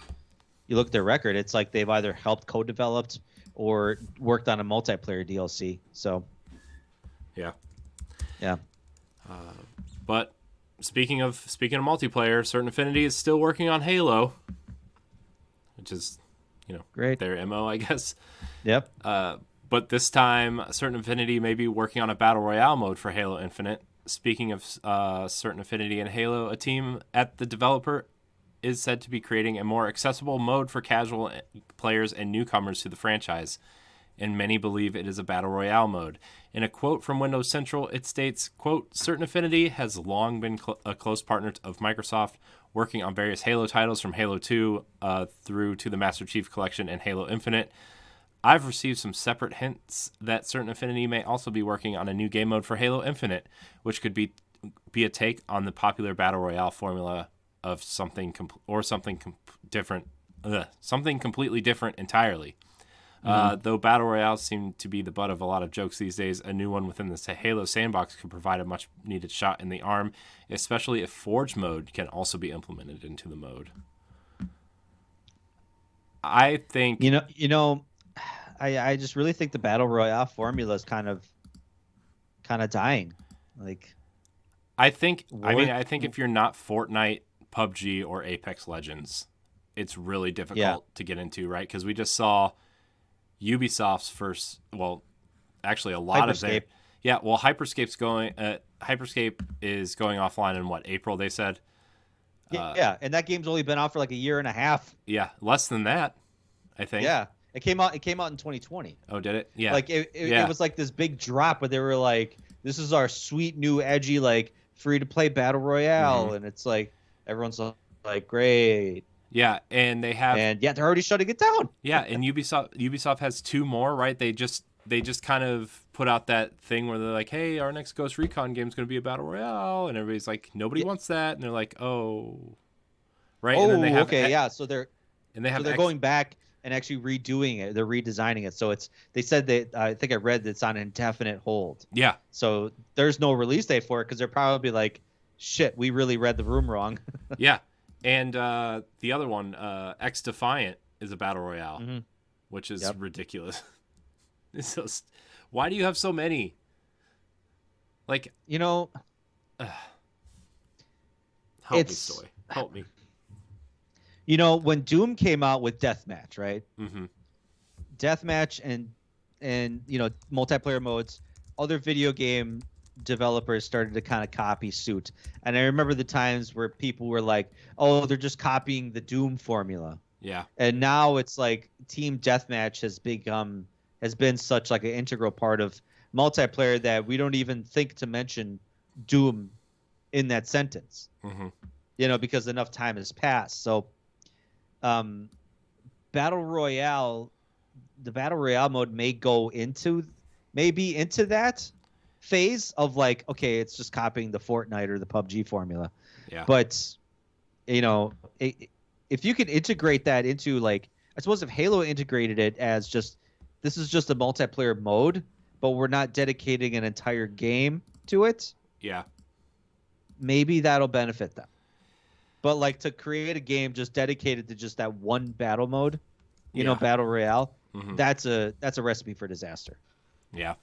record, it's like they've either helped co-developed or worked on a multiplayer DLC. So yeah. But speaking of multiplayer, Certain Affinity is still working on Halo, which is, great, their MO, I guess. Yep. But this time, Certain Affinity may be working on a Battle Royale mode for Halo Infinite. Speaking of Certain Affinity and Halo, a team at the developer is said to be creating a more accessible mode for casual players and newcomers to the franchise, and many believe it is a Battle Royale mode. In a quote from Windows Central, it states, quote, "Certain Affinity has long been a close partner of Microsoft, working on various Halo titles from Halo 2 through to the Master Chief Collection and Halo Infinite. I've received some separate hints that Certain Affinity may also be working on a new game mode for Halo Infinite, which could be a take on the popular Battle Royale formula of something different, something completely different entirely. Though Battle Royale seem to be the butt of a lot of jokes these days, a new one within the Halo sandbox could provide a much-needed shot in the arm, especially if Forge mode can also be implemented into the mode." I think... I just really think the Battle Royale formula is kind of dying. Like, I think if you're not Fortnite, PUBG, or Apex Legends, it's really difficult to get into, right? Because we just saw Ubisoft's first, well, actually a lot of their, Hyperscape is going offline in what, April, they said? And that game's only been out for like a year and a half. Yeah, less than that, I think. Yeah. It came out in 2020. Oh, did it? Yeah. Like it was like this big drop where they were like, this is our sweet new edgy like free to play Battle Royale, and it's like everyone's like, great. Yeah, and they have, and they're already shutting it down. Yeah, and Ubisoft has two more, right? They just kind of put out that thing where they're like, hey, our next Ghost Recon game is going to be a Battle Royale, and everybody's like, nobody wants that, and they're like, oh, right. Oh, and then they have, so they're they're going back and actually redoing it. They're redesigning it. So they said that, I think I read that it's on indefinite hold. Yeah. So there's no release date for it, because they're probably like, shit, we really read the room wrong. Yeah. And the other one, X Defiant, is a Battle Royale, which is ridiculous. It's just, why do you have so many? Like, help me, Stoy. Help me. You know, when Doom came out with Deathmatch, right? Mm-hmm. Deathmatch and you know, multiplayer modes, other video game developers started to kind of copy suit. And I remember the times where people were like, "Oh, they're just copying the Doom formula." Yeah. And now it's like team deathmatch has been such like an integral part of multiplayer that we don't even think to mention Doom in that sentence. Mm-hmm. You know, because enough time has passed. So um battle royale the battle royale mode may go into that phase of like, okay, it's just copying the Fortnite or the PUBG formula. Yeah. But you know, if you could integrate that into, like, I suppose if Halo integrated it as just, this is just a multiplayer mode, but we're not dedicating an entire game to it, Yeah. maybe that'll benefit them. But like to create a game just dedicated to just that one battle mode, you know, battle royale, Mm-hmm. that's a recipe for disaster. Yeah.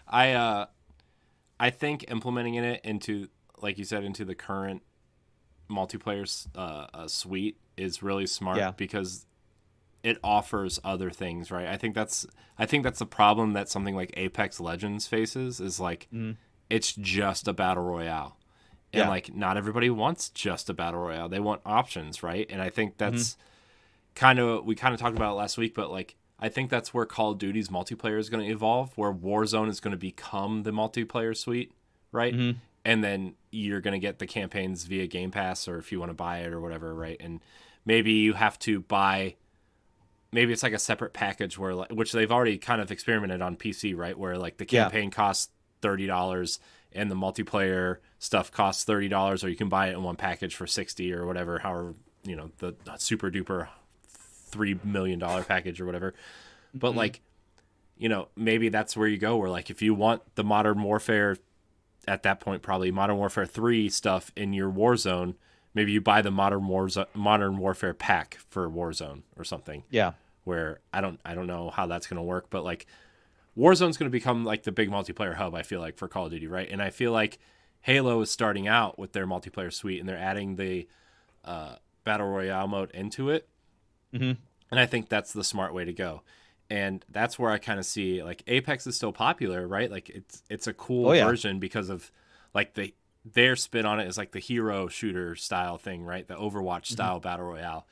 I think implementing it into, like you said, into the current multiplayer suite is really smart because it offers other things, right? I think that's the problem that something like Apex Legends faces is like it's just a battle royale. And like not everybody wants just a battle royale. They want options, right? And I think that's we kind of talked about it last week, but like I think that's where Call of Duty's multiplayer is going to evolve, where Warzone is going to become the multiplayer suite, right? Mm-hmm. And then you're going to get the campaigns via Game Pass, or if you want to buy it or whatever, right? And maybe you have to buy, maybe it's like a separate package where, which they've already kind of experimented on PC, right? Where like the campaign costs $30 and the multiplayer stuff costs $30, or you can buy it in one package for $60 or whatever, however, you know, the super duper $3 million package or whatever. But like, you know, maybe that's where you go, where like if you want the Modern Warfare, at that point probably Modern Warfare 3 stuff in your Warzone, maybe you buy the Modern Warfare pack for Warzone or something. Yeah. Where I don't know how that's going to work, but like Warzone's going to become like the big multiplayer hub, I feel like, for Call of Duty, right? And I feel like Halo is starting out with their multiplayer suite and they're adding the Battle Royale mode into it. Mm-hmm. And I think that's the smart way to go. And that's where I kind of see like Apex is still popular, right? Like it's a cool version because of like their spin on it is like the hero shooter style thing, right? The Overwatch style battle royale.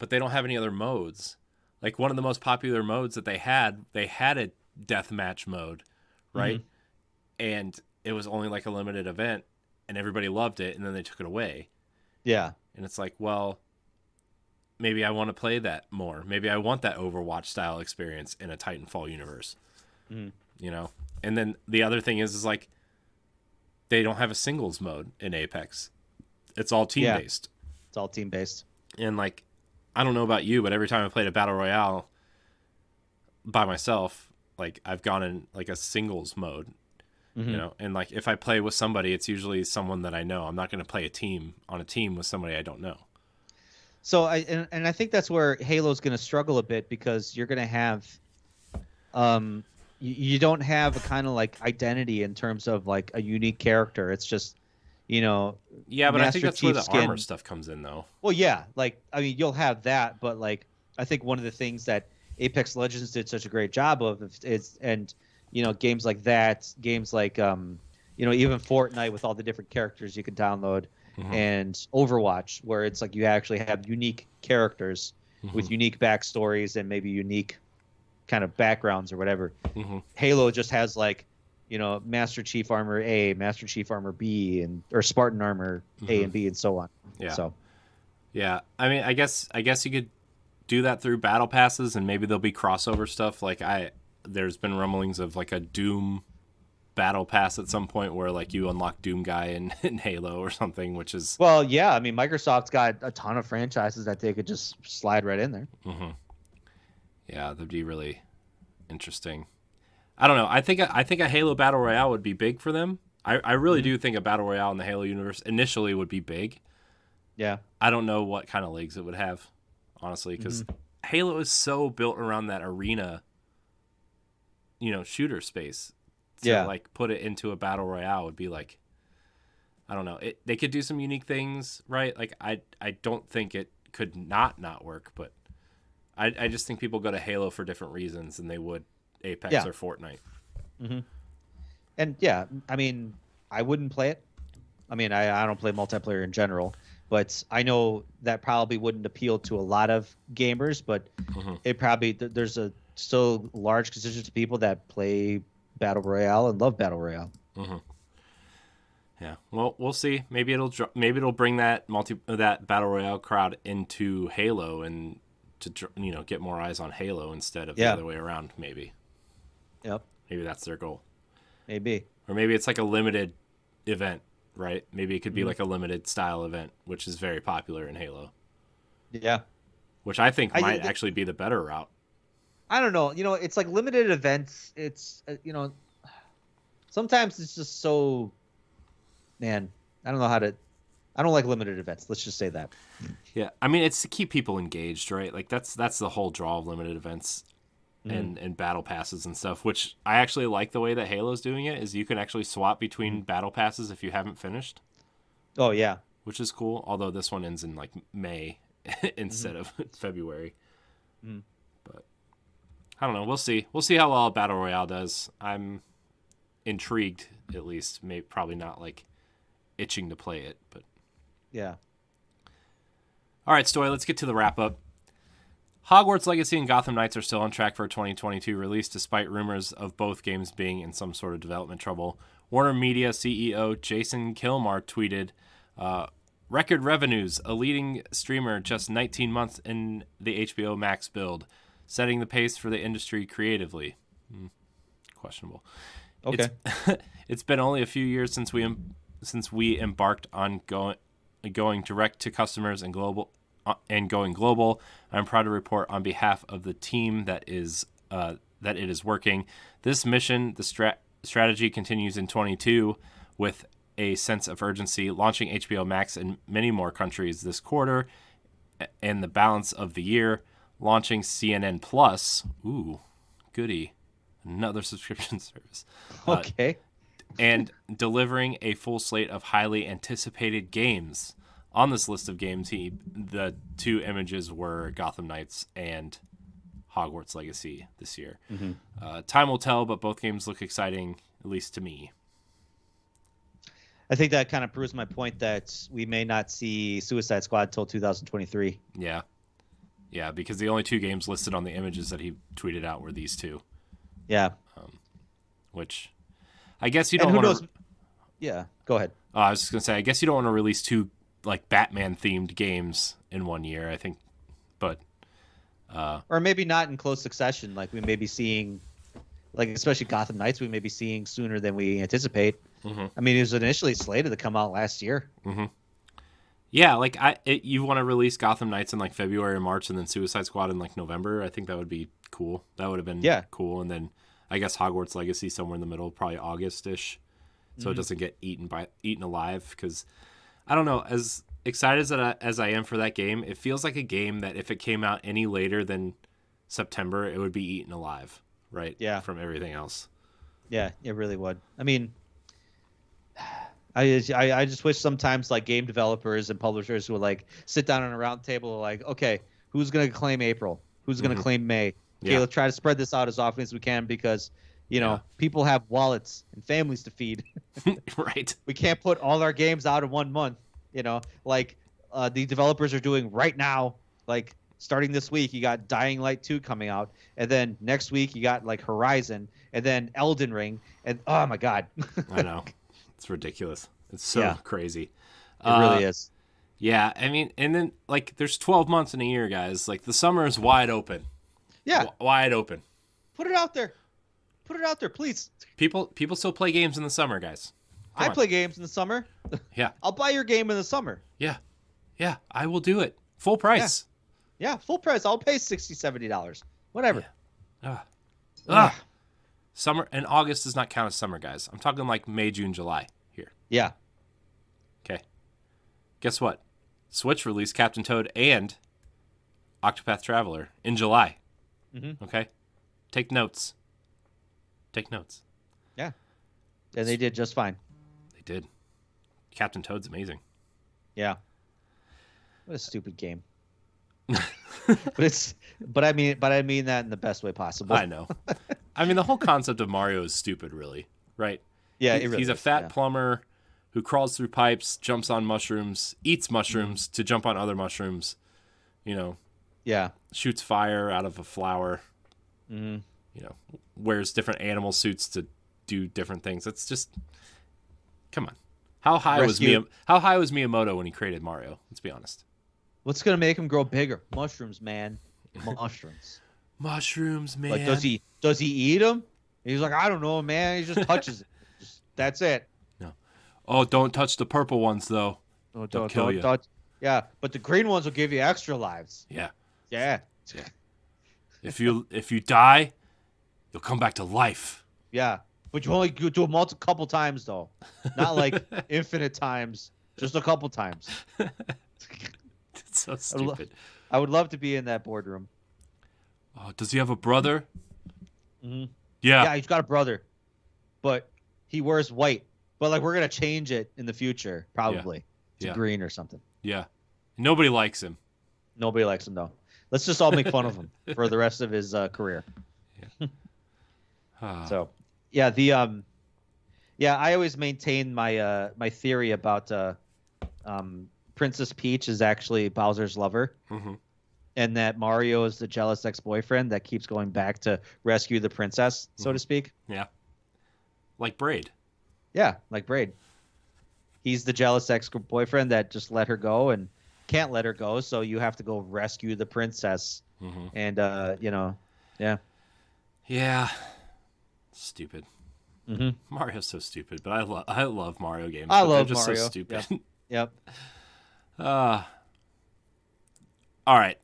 But they don't have any other modes. Like one of the most popular modes that they had a deathmatch mode, right? And it was only like a limited event and everybody loved it, and then they took it away. Yeah. And it's like, well, maybe I want to play that more. Maybe I want that Overwatch style experience in a Titanfall universe. You know? And then the other thing is like they don't have a singles mode in Apex. It's all team based. It's all team based. And like, I don't know about you, but every time I played a battle royale by myself, like I've gone in like a singles mode, you know, and like if I play with somebody, it's usually someone that I know. I'm not going to play on a team with somebody I don't know. So I think that's where Halo's going to struggle a bit, because you're going to have, you don't have a kind of like identity in terms of like a unique character. It's just, you know. Yeah, but I think that's where the skin. armor stuff comes in, though. Well, yeah, like I mean, you'll have that, but like I think one of the things that Apex Legends did such a great job of is, and you know, games like that, games like you know, even Fortnite with all the different characters you can download. And Overwatch, where it's like you actually have unique characters with unique backstories and maybe unique kind of backgrounds or whatever. Halo just has like, you know, Master Chief Armor A, Master Chief Armor B, or Spartan Armor A and B, and so on. Yeah. So, yeah, I mean, I guess you could do that through battle passes, and maybe there'll be crossover stuff. Like there's been rumblings of like a Doom battle pass at some point where like you unlock Doom guy in Halo or something, which is, well, yeah, I mean, Microsoft's got a ton of franchises that they could just slide right in there. Yeah, that'd be really interesting. I don't know. I think a Halo Battle Royale would be big for them. I really do think a Battle Royale in the Halo universe initially would be big. Yeah. I don't know what kind of legs it would have, honestly, because Halo is so built around that arena, you know, shooter space. To like put it into a Battle Royale would be like, I don't know. They could do some unique things, right? Like I don't think it could not work, but I just think people go to Halo for different reasons than they would Apex or Fortnite. Mm-hmm. And yeah, I mean, I wouldn't play it. I mean, I don't play multiplayer in general, but I know that probably wouldn't appeal to a lot of gamers, but it probably there's a so large contingent of people that play Battle Royale and love Battle Royale. Yeah, well, we'll see. Maybe it'll bring that Battle Royale crowd into Halo and to get more eyes on Halo instead of the other way around. Maybe. Yep. Maybe that's their goal. Maybe. Or maybe it's like a limited event, right? Maybe it could be like a limited style event, which is very popular in Halo. Yeah. Which I think might actually be the better route. I don't know. It's like limited events. It's sometimes it's just so. Man, I don't know how to. I don't like limited events. Let's just say that. Yeah, I mean it's to keep people engaged, right? Like that's the whole draw of limited events and battle passes and stuff. Which I actually like the way that Halo's doing it. Is you can actually swap between battle passes if you haven't finished. Oh yeah, which is cool. Although this one ends in like May instead of February. But I don't know. We'll see. We'll see how well Battle Royale does. I'm intrigued, at least. Maybe probably not like itching to play it, but yeah. All right, Stoy, let's get to the wrap up. Hogwarts Legacy and Gotham Knights are still on track for a 2022 release, despite rumors of both games being in some sort of development trouble. Warner Media CEO Jason Kilmar tweeted, record revenues, a leading streamer just 19 months in the HBO Max build, setting the pace for the industry creatively. Questionable. Okay. It's been only a few years since we embarked on going direct to customers and going global. I'm proud to report on behalf of the team that it is working. This mission, the strategy continues in 22 with a sense of urgency, launching HBO Max in many more countries this quarter and the balance of the year, launching CNN Plus. Ooh, goody. Another subscription service. Okay. And delivering a full slate of highly anticipated games. On this list of games, the two images were Gotham Knights and Hogwarts Legacy this year. Time will tell, but both games look exciting, at least to me. I think that kind of proves my point that we may not see Suicide Squad till 2023. Yeah. Yeah, because the only two games listed on the images that he tweeted out were these two. Yeah. Which I guess you don't want to... Yeah, go ahead. I was just going to say, I guess you don't want to release two like Batman-themed games in 1 year, I think. But... or maybe not in close succession. Like we may be seeing... Like especially Gotham Knights, we may be seeing sooner than we anticipate. I mean, it was initially slated to come out last year. Yeah, like you want to release Gotham Knights in like February or March, and then Suicide Squad in like November. I think that would be cool. That would have been cool. And then I guess Hogwarts Legacy somewhere in the middle, probably August-ish, so it doesn't get eaten alive. Because I don't know, as excited as I am for that game, it feels like a game that if it came out any later than September, it would be eaten alive, right? Yeah, from everything else. Yeah, it really would. I mean, I just wish sometimes like game developers and publishers would like sit down on a round table like, okay, who's going to claim April? Who's going to claim May? Okay, let's try to spread this out as often as we can because, people have wallets and families to feed. Right. We can't put all our games out in 1 month, like the developers are doing right now. Like starting this week, you got Dying Light 2 coming out. And then next week, you got like Horizon and then Elden Ring. And oh my God. I know. It's ridiculous. It's so crazy. It really is. Yeah, I mean, and then like there's 12 months in a year, guys. Like the summer is wide open. Yeah. Wide open. Put it out there. Put it out there, please. People still play games in the summer, guys. I play games in the summer. Yeah. I'll buy your game in the summer. Yeah. Yeah, I will do it. Full price. Yeah, full price. I'll pay $60, $70. Whatever. Yeah. Summer and August does not count as summer, guys. I'm talking like May, June, July here. Yeah. Okay. Guess what? Switch released Captain Toad and Octopath Traveler in July. Okay? Take notes. Take notes. Yeah. And they did just fine. They did. Captain Toad's amazing. Yeah. What a stupid game. but I mean that in the best way possible. I know. I mean, the whole concept of Mario is stupid, really, right? Yeah, He's a fat plumber who crawls through pipes, jumps on mushrooms, eats mushrooms to jump on other mushrooms. You know. Yeah. Shoots fire out of a flower. Mm-hmm. You know, wears different animal suits to do different things. It's just, come on. How high was Miyamoto when he created Mario? Let's be honest. What's gonna make him grow bigger? Mushrooms, man. Mushrooms, man. Like, does he eat them? He's like, I don't know, man. He just touches it. That's it. No. Oh, don't touch the purple ones though. Oh, They'll kill you. Yeah, but the green ones will give you extra lives. Yeah. Yeah. If you die, you'll come back to life. Yeah, but you only do them a couple times though, not like infinite times, just a couple times. It's so stupid. I would love to be in that boardroom. Oh, does he have a brother? Mm-hmm. Yeah, he's got a brother, but he wears white. But like we're gonna change it in the future, probably to green or something. Yeah, nobody likes him. Nobody likes him though. Let's just all make fun of him for the rest of his career. Yeah. So, yeah, I always maintain my my theory about Princess Peach is actually Bowser's lover, and that Mario is the jealous ex-boyfriend that keeps going back to rescue the princess, so to speak. Yeah, like Braid. Yeah, like Braid. He's the jealous ex-boyfriend that just let her go and can't let her go, so you have to go rescue the princess. And yeah. Stupid. Mario's so stupid, but I love Mario games. I love just Mario. So stupid. Yep. All right.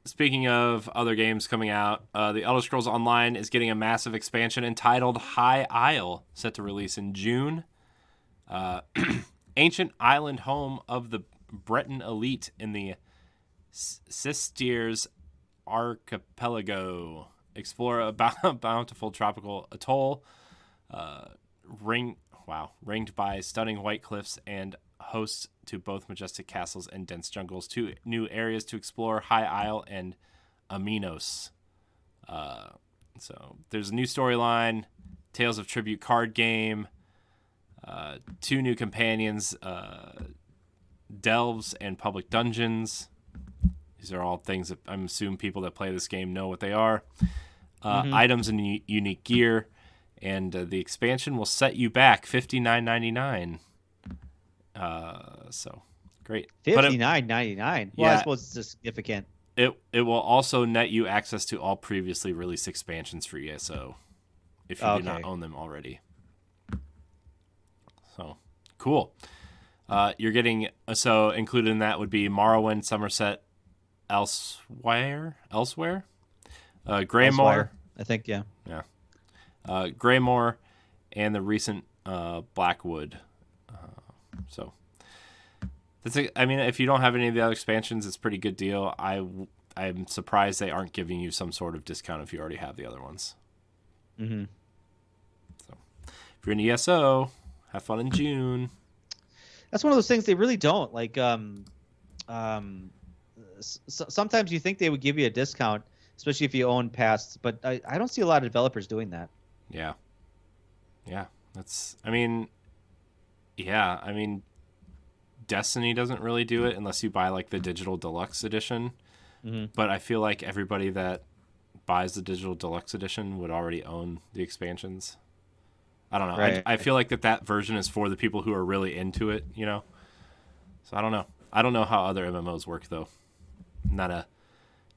Speaking of other games coming out, the Elder Scrolls Online is getting a massive expansion entitled High Isle, set to release in June. Ancient island home of the Breton elite in the Sistiers Archipelago. Explore a bountiful tropical atoll, ringed by stunning white cliffs and hosts to both majestic castles and dense jungles. 2 new areas to explore: High Isle and Aminos. So there's a new storyline, Tales of Tribute card game, 2 new companions, delves and public dungeons. These are all things that I'm assuming people that play this game know what they are. Items and unique gear, and the expansion will set you back $59.99. So great. $59.99. Well, I suppose it's significant. It will also net you access to all previously released expansions for ESO if you do not own them already. So cool. You're getting included in that would be Morrowind, Somerset, Elsewhere, Greymore, I think, yeah. Greymore, and the recent Blackwood. So that's if you don't have any of the other expansions, it's a pretty good deal. I'm surprised they aren't giving you some sort of discount if you already have the other ones. So if you're in ESO, have fun in June. That's one of those things they really don't like. Sometimes you think they would give you a discount, especially if you own past, but I don't see a lot of developers doing that. Yeah. Destiny doesn't really do it unless you buy like the digital deluxe edition. But I feel like everybody that buys the digital deluxe edition would already own the expansions. I don't know. Right. I feel like that version is for the people who are really into it, So I don't know. I don't know how other MMOs work though.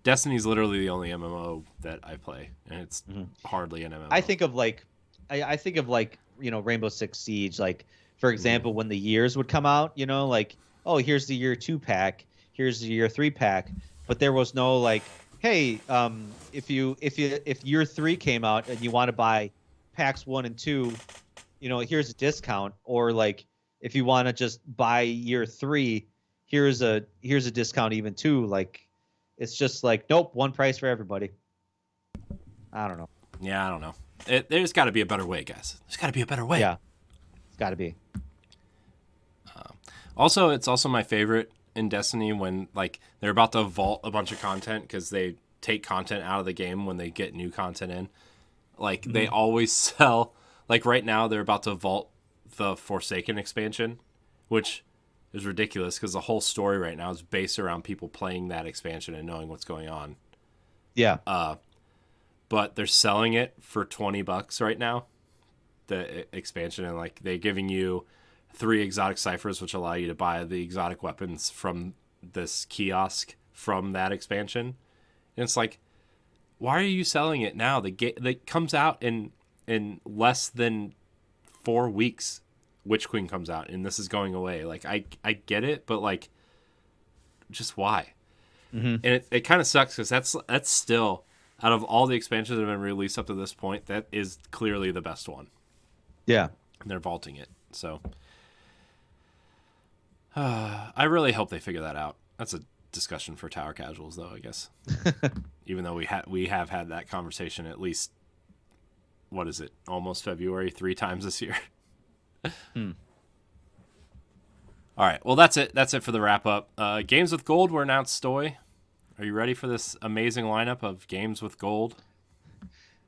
Destiny's literally the only MMO that I play, and it's hardly an MMO. I think of Rainbow Six Siege, like for example, when the years would come out, like, oh, here's the year 2 pack, here's the year 3 pack, but there was no like, hey, if year 3 came out and you want to buy packs 1 and 2, here's a discount, or like if you want to just buy year 3, here's a discount even too. Like, it's just like, nope, one price for everybody. I don't know. Yeah, I don't know. There's got to be a better way, guys. There's got to be a better way. Yeah, it's got to be. Also, it's also my favorite in Destiny when like they're about to vault a bunch of content because they take content out of the game when they get new content in. Like they always sell. Like right now, they're about to vault the Forsaken expansion, which is ridiculous because the whole story right now is based around people playing that expansion and knowing what's going on. Yeah. But they're selling it for $20 right now, the expansion, and like they're giving you 3 exotic ciphers, which allow you to buy the exotic weapons from this kiosk from that expansion. And it's like, why are you selling it now? The game that comes out in less than 4 weeks. Witch Queen comes out, and this is going away. Like I get it, but like, just why? And it kind of sucks because that's still, out of all the expansions that have been released up to this point, that is clearly the best one. Yeah. And they're vaulting it. So I really hope they figure that out. That's a discussion for Tower Casuals, though, I guess. Even though we have had that conversation at least, what is it, almost February, 3 times this year. All right. Well, that's it. That's it for the wrap up. Games with Gold were announced, Stoy. Are you ready for this amazing lineup of games with gold?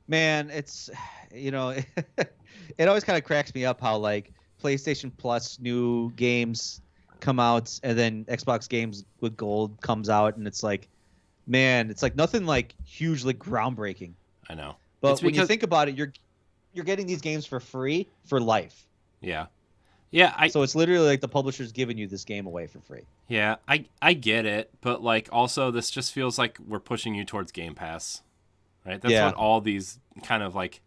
Man, it's, it always kind of cracks me up how like PlayStation Plus new games come out and then Xbox games with gold comes out, and it's like, man, it's like nothing like hugely groundbreaking. I know. But when you think about it, you're getting these games for free for life. Yeah. Yeah, so it's literally like the publisher's giving you this game away for free. Yeah, I get it, but like also this just feels like we're pushing you towards Game Pass, right? That's what all these kind of like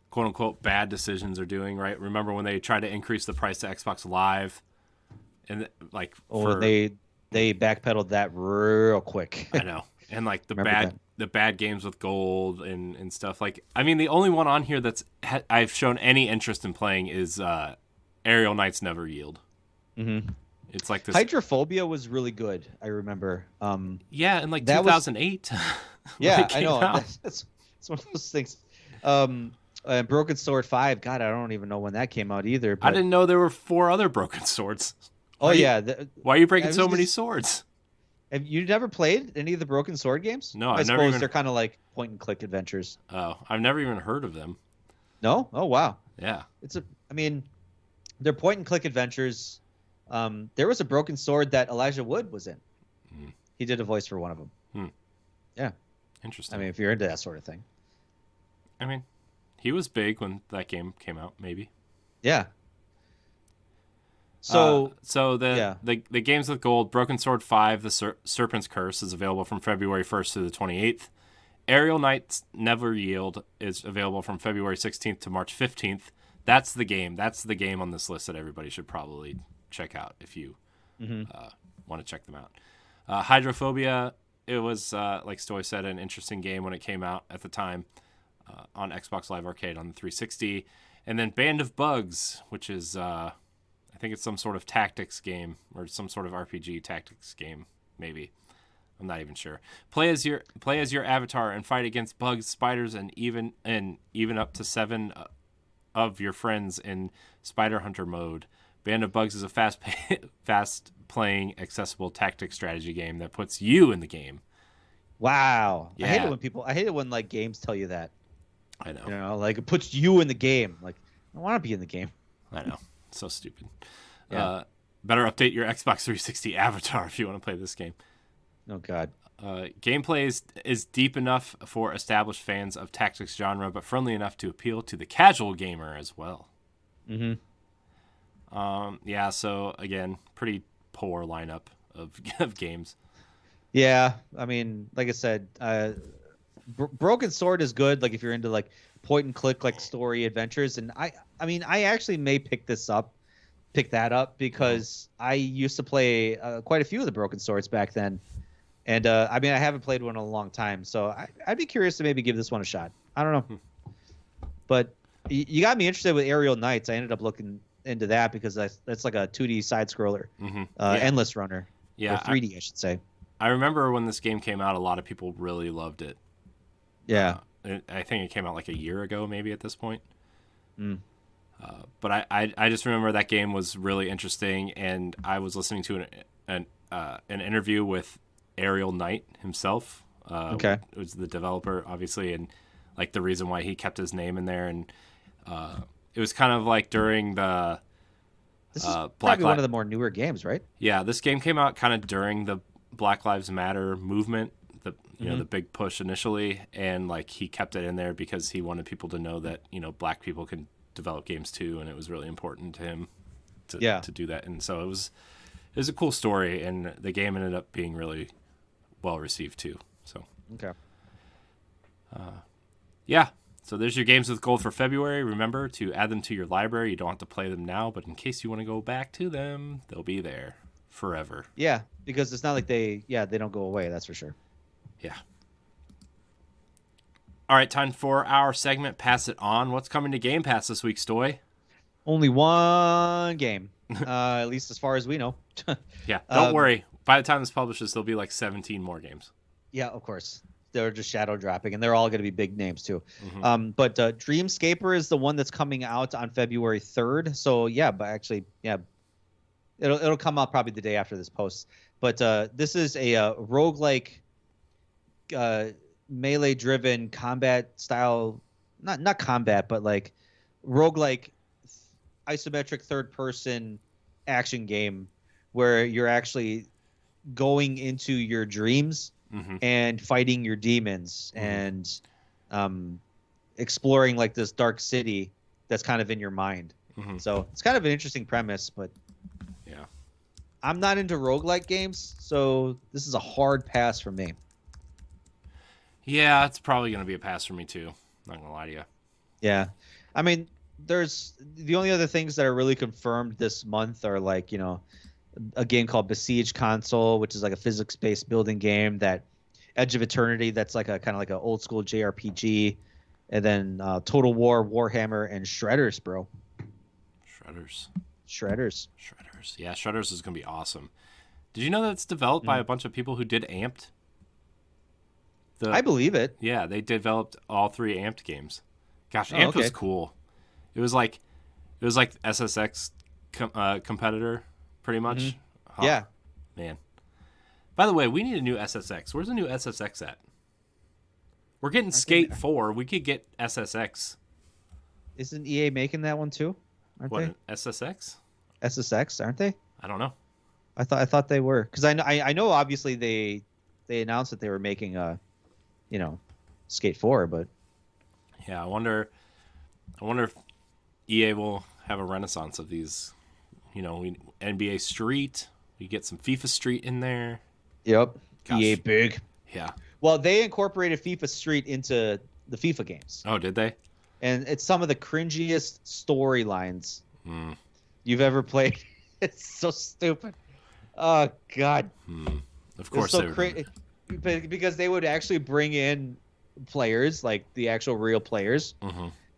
quote unquote bad decisions are doing, right? Remember when they tried to increase the price to Xbox Live, and like they backpedaled that real quick. I know, and like the bad games with gold and stuff. Like, I mean, the only one on here that's I've shown any interest in playing is Aerial Knights Never Yield. Mm-hmm. It's like this. Hydrophobia was really good. I remember. Yeah, in like 2008. Yeah, I know. That's one of those things. Broken Sword 5. God, I don't even know when that came out either. But... I didn't know there were 4 other Broken Swords. Why are you breaking so many swords? Have you never played any of the Broken Sword games? No, I suppose they're kind of like point and click adventures. Oh, I've never even heard of them. No? Oh, wow. Yeah. They're point and click adventures. There was a Broken Sword that Elijah Wood was in. He did a voice for one of them. Yeah. Interesting. If you're into that sort of thing. He was big when that game came out, maybe. Yeah. So the games with gold, Broken Sword 5, The Serpent's Curse is available from February 1st to the 28th. Aerial Knights Never Yield is available from February 16th to March 15th. That's the game. That's the game on this list that everybody should probably check out if you want to check them out. Hydrophobia, it was, like Stoy said, an interesting game when it came out at the time on Xbox Live Arcade on the 360. And then Band of Bugs, which is, I think it's some sort of tactics game or some sort of RPG tactics game, maybe. I'm not even sure. Play as your avatar and fight against bugs, spiders, and even up to 7 of your friends in Spider Hunter mode. Band of Bugs is a fast playing, accessible tactics strategy game that puts you in the game. Wow. Yeah. I hate it when like games tell you that. I know. Like it puts you in the game. Like, I want to be in the game. I know. So stupid. Yeah. Better update your Xbox 360 avatar if you want to play this game. Oh God. Gameplay is deep enough for established fans of tactics genre, but friendly enough to appeal to the casual gamer as well. Mm-hmm. Yeah, so again, pretty poor lineup of games. Yeah, like I said, Broken Sword is good. Like if you're into like point and click like story adventures, and I actually may pick that up because I used to play quite a few of the Broken Swords back then. And I haven't played one in a long time, so I'd be curious to maybe give this one a shot. I don't know, but you got me interested with Aerial Knights. I ended up looking into that because that's like a 2D side scroller, endless runner, or 3D, I should say. I remember when this game came out, a lot of people really loved it. Yeah, I think it came out like a year ago, maybe at this point. But I just remember that game was really interesting, and I was listening to an interview with Ariel Knight himself. Okay. It was the developer, obviously, and like the reason why he kept his name in there, and it was kind of like during the This is probably one of the more newer games, right? Yeah, this game came out kind of during the Black Lives Matter movement, the big push initially, and like he kept it in there because he wanted people to know that black people can develop games too, and it was really important to him to do that. And so it was a cool story, and the game ended up being really well received too. So okay, yeah. So there's your games with gold for February. Remember to add them to your library. You don't have to play them now, but in case you want to go back to them, they'll be there forever. Yeah, because it's not like they don't go away. That's for sure. Yeah. All right, time for our segment, Pass It On. What's coming to Game Pass this week, Stoy? Only one game, at least as far as we know. Yeah, don't worry. By the time this publishes, there'll be like 17 more games. Yeah, of course. They're just shadow dropping, and they're all going to be big names too. But Dreamscaper is the one that's coming out on February 3rd. So yeah, but actually, yeah, it'll come out probably the day after this post. But this is a roguelike, melee-driven combat style, not combat, but like roguelike isometric third-person action game where you're actually going into your dreams and fighting your demons and exploring like this dark city that's kind of in your mind. So it's kind of an interesting premise, but yeah, I'm not into roguelike games, so this is a hard pass for me. Yeah, it's probably going to be a pass for me too. Not going to lie to you. Yeah. I mean, there's the only other things that are really confirmed this month are like, a game called Besiege Console, which is like a physics-based building game, that Edge of Eternity, that's like a kind of like an old school JRPG, and then Total War, Warhammer, and Shredders, bro. Shredders. Yeah, Shredders is going to be awesome. Did you know that it's developed by a bunch of people who did Amped? I believe it. Yeah, they developed all 3 Amped games. Gosh, Amped was cool. It was like SSX competitor, pretty much. Yeah. Man. By the way, we need a new SSX. Where's the new SSX at? We're getting Skate 4. We could get SSX. Isn't EA making that one too? Aren't they? SSX? SSX, aren't they? I don't know. I thought they were, because I know obviously they announced that they were making Skate 4, but yeah, I wonder if EA will have a renaissance of these. NBA Street. We get some FIFA Street in there. Yep. Gosh. EA big. Yeah. Well, they incorporated FIFA Street into the FIFA games. Oh, did they? And it's some of the cringiest storylines you've ever played. It's so stupid. Oh God. Of course, it's so because they would actually bring in players, like the actual real players,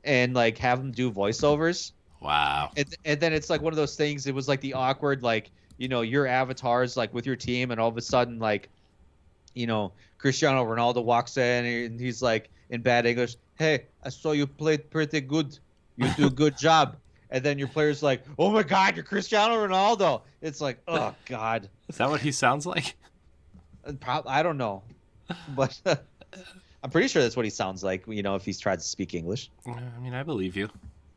and like have them do voiceovers. Wow. And then it's like one of those things. It was like the awkward, like, your avatars like with your team, and all of a sudden, like, Cristiano Ronaldo walks in and he's like in bad English, "Hey, I saw you played pretty good. You do a good job." And then your player's like, "Oh my God, you're Cristiano Ronaldo." It's like, oh God. Is that what he sounds like? I don't know, but I'm pretty sure that's what he sounds like. If he's tried to speak English. I mean, I believe you.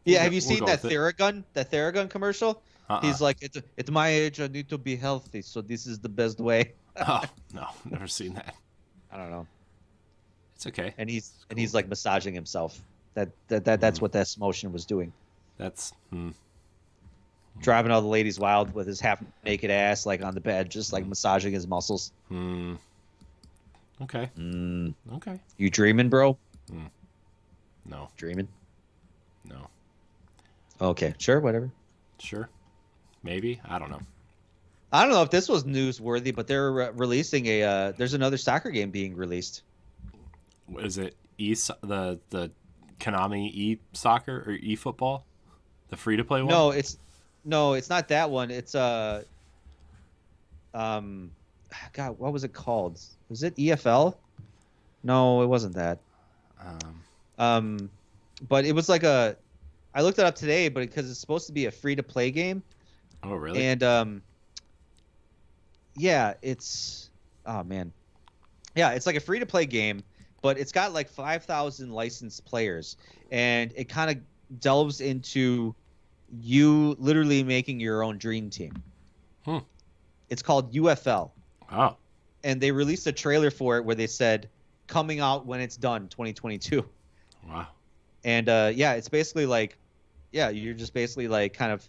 Yeah, have you seen that Theragun? That Theragun commercial? He's like, at my age, I need to be healthy, so this is the best way. Oh no, never seen that. I don't know. It's okay. And he's like massaging himself. That's what that motion was doing. That's driving all the ladies wild with his half naked ass like on the bed, just like massaging his muscles. Okay. Okay. You dreaming, bro? No. Dreaming? No. Okay, sure, whatever. Sure. Maybe. I don't know. I don't know if this was newsworthy, but they're releasing there's another soccer game being released. Is it the Konami e-soccer or e-football? The free-to-play one? No, it's not that one. It's God, what was it called? Was it EFL? No, it wasn't that. But it was like I looked it up today, but because it's supposed to be a free-to-play game. Oh, really? And yeah, it's it's like a free-to-play game, but it's got like 5,000 licensed players, and it kind of delves into you literally making your own dream team. It's called UFL. Oh. And they released a trailer for it where they said coming out when it's done, 2022. Wow. And it's basically like, you're just basically like kind of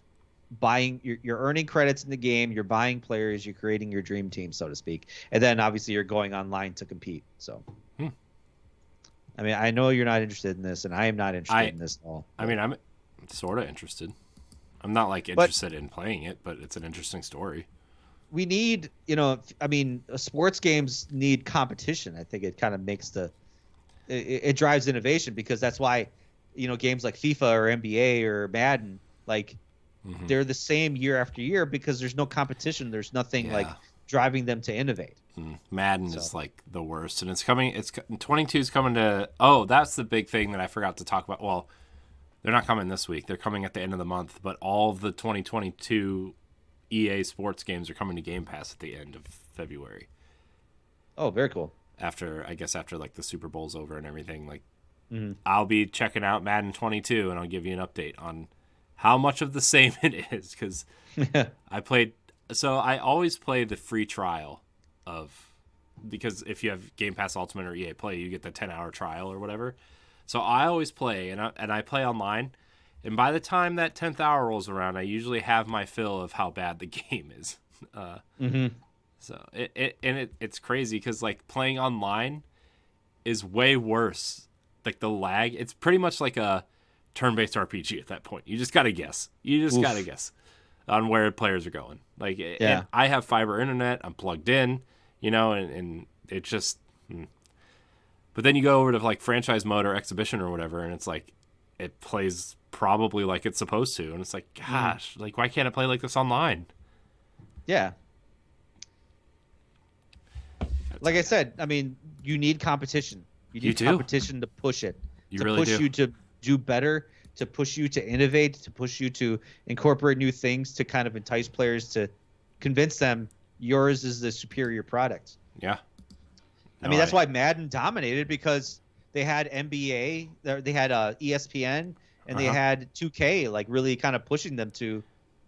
buying, you're earning credits in the game, you're buying players, you're creating your dream team, so to speak, and then obviously you're going online to compete. So I mean, I know you're not interested in this, and I am not interested in this at all. I mean, I'm sort of interested. I'm not like interested in playing it, but it's an interesting story. We need, I mean, sports games need competition. I think it kind of makes it drives innovation, because that's why, games like FIFA or NBA or Madden, like they're the same year after year because there's no competition. There's nothing like driving them to innovate. Madden is like the worst, and it's coming. 22 is coming to. Oh, that's the big thing that I forgot to talk about. Well, they're not coming this week. They're coming at the end of the month. But all of the 2022 EA Sports games are coming to Game Pass at the end of February. Oh, very cool. After like the Super Bowl's over and everything, like I'll be checking out Madden 22, and I'll give you an update on how much of the same it is, because I played. So I always play the free trial because if you have Game Pass Ultimate or EA Play, you get the 10-hour trial or whatever. So I always play, and I play online. And by the time that 10th hour rolls around, I usually have my fill of how bad the game is. So it's crazy because like playing online is way worse. Like the lag, it's pretty much like a turn-based RPG at that point. You just gotta guess. Gotta guess on where players are going. Like, and I have fiber internet. I'm plugged in, and it just. But then you go over to like franchise mode or exhibition or whatever, and it's like it plays probably like it's supposed to, and it's like, gosh, like why can't it play like this online? Yeah. Like I said, I mean, you need competition. You need competition to push it. You really do. To push you to do better, to push you to innovate, to push you to incorporate new things, to kind of entice players, to convince them yours is the superior product. Yeah. I mean, that's why Madden dominated, because they had NBA, they had ESPN, and they had 2K, like really kind of pushing them to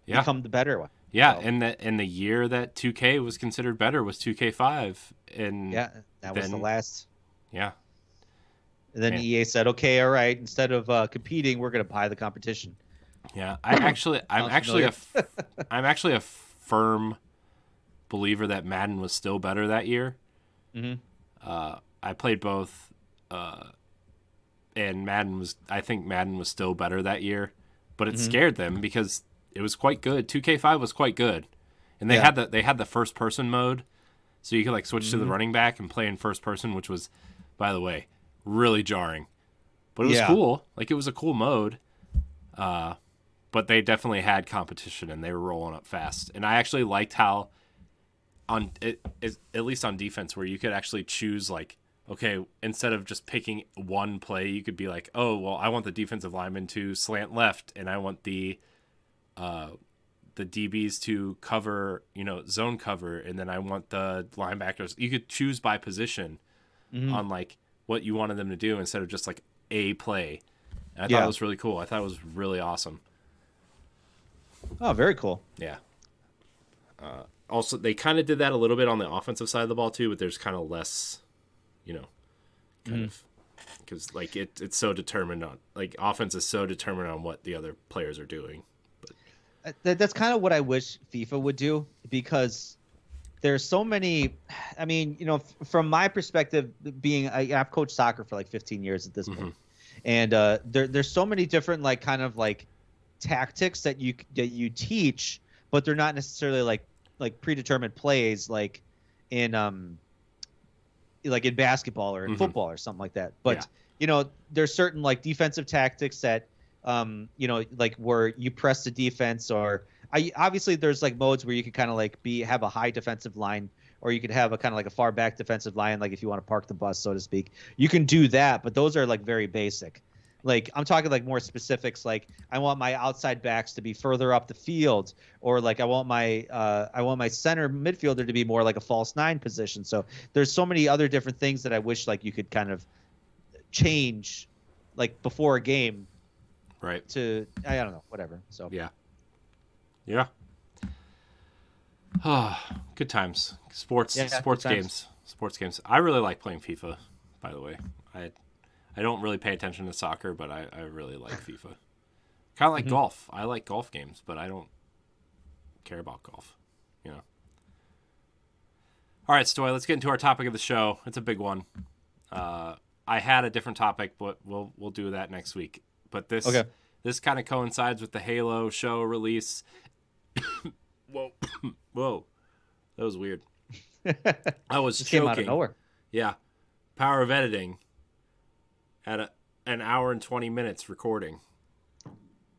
become the better one. Yeah, so. and the year that 2K was considered better was 2K5, and that was the last. Yeah. And then EA said, "Okay, all right. Instead of competing, we're going to buy the competition." Yeah, I'm actually a firm believer that Madden was still better that year. I played both, and I think Madden was still better that year, but it scared them because it was quite good. 2K5 was quite good, and they had the first person mode, so you could like switch to the running back and play in first person, which was, by the way, really jarring, but it was cool. Like, it was a cool mode. But they definitely had competition, and they were rolling up fast. And I actually liked how at least on defense, where you could actually choose, like, okay, instead of just picking one play, you could be like, oh, well, I want the defensive lineman to slant left, and I want the DBs to cover, zone cover, and then I want the linebackers. You could choose by position on like what you wanted them to do instead of just like a play. And I thought it was really cool. I thought it was really awesome. Oh, very cool. Yeah. Also, they kind of did that a little bit on the offensive side of the ball too, but there's kind of less, kind of, because like it's so determined on, like, offense is so determined on what the other players are doing. But that's kind of what I wish FIFA would do, because there's so many. I mean, from my perspective, I've coached soccer for like 15 years at this point, and there's so many different like kind of like tactics that you teach, but they're not necessarily like predetermined plays like in basketball or in football or something like that. But there's certain like defensive tactics that like where you press the defense, or obviously there's like modes where you can kind of like have a high defensive line, or you could have a kind of like a far back defensive line, like if you want to park the bus, so to speak. You can do that, but those are like very basic. Like I'm talking like more specifics. Like I want my outside backs to be further up the field, or like I want my center midfielder to be more like a false nine position. So there's so many other different things that I wish like you could kind of change, like before a game. Right. To I don't know, whatever. So yeah. Good times. Sports games. Sports games. I really like playing FIFA, by the way. I don't really pay attention to soccer, but I really like FIFA. Kind of like golf. I like golf games, but I don't care about golf. You know. All right, Stoy, let's get into our topic of the show. It's a big one. I had a different topic, but we'll do that next week. But this kind of coincides with the Halo show release. Whoa, that was weird. I was just choking. came out of nowhere. Yeah, power of editing. At an hour and 20 minutes recording.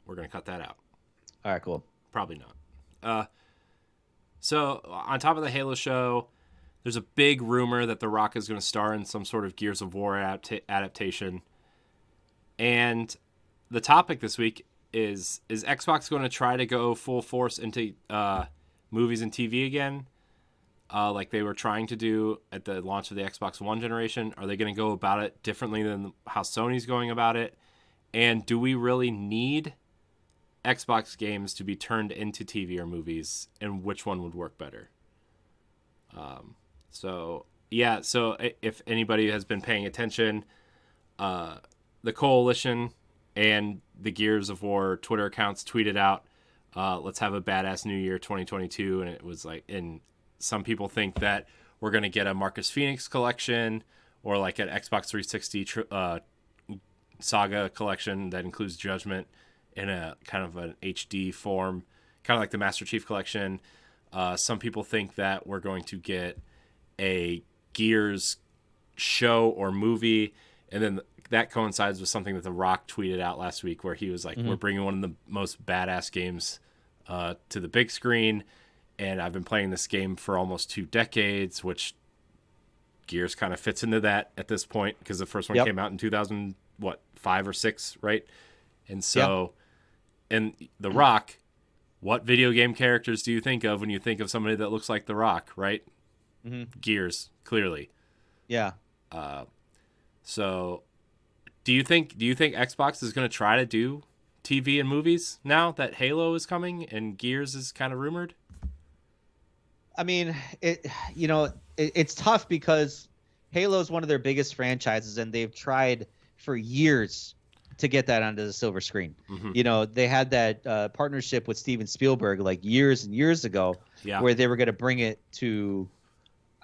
We're gonna cut that out. All right, cool. Probably not. So on top of the Halo show, there's a big rumor that The Rock is going to star in some sort of Gears of War adaptation. And the topic this week is Xbox going to try to go full force into movies and TV again, like they were trying to do at the launch of the Xbox One generation? Are they going to go about it differently than how Sony's going about it? And do we really need Xbox games to be turned into TV or movies, and which one would work better? So if anybody has been paying attention, the Coalition and the Gears of War Twitter accounts tweeted out, let's have a badass new year 2022. And it was like, and some people think that we're going to get a Marcus Phoenix collection or like an Xbox 360 saga collection that includes Judgment in a kind of an HD form, kind of like the Master Chief collection. Some people think that we're going to get a Gears show or movie, and then that coincides with something that The Rock tweeted out last week where he was like, we're bringing one of the most badass games to the big screen, and I've been playing this game for almost 2 decades, which Gears kind of fits into that at this point because the first one came out in 2005 or 6, right? And so, and The Rock, what video game characters do you think of when you think of somebody that looks like The Rock, right? Gears, clearly. Yeah. So do you think Xbox is going to try to do TV and movies now that Halo is coming and Gears is kind of rumored? I mean, it's tough because Halo is one of their biggest franchises, and they've tried for years to get that onto the silver screen. They had that partnership with Steven Spielberg like years and years ago, where they were going to bring it to.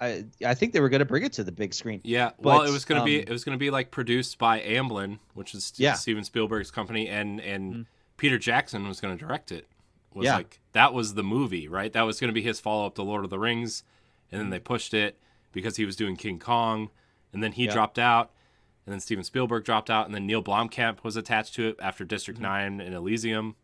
I think they were going to bring it to the big screen. Yeah, well, it was going to be like produced by Amblin, which is Steven Spielberg's company, and Peter Jackson was going to direct it. Like that was the movie, right? That was going to be his follow up to Lord of the Rings, and then they pushed it because he was doing King Kong, and then he dropped out, and then Steven Spielberg dropped out, and then Neil Blomkamp was attached to it after District 9 and Elysium.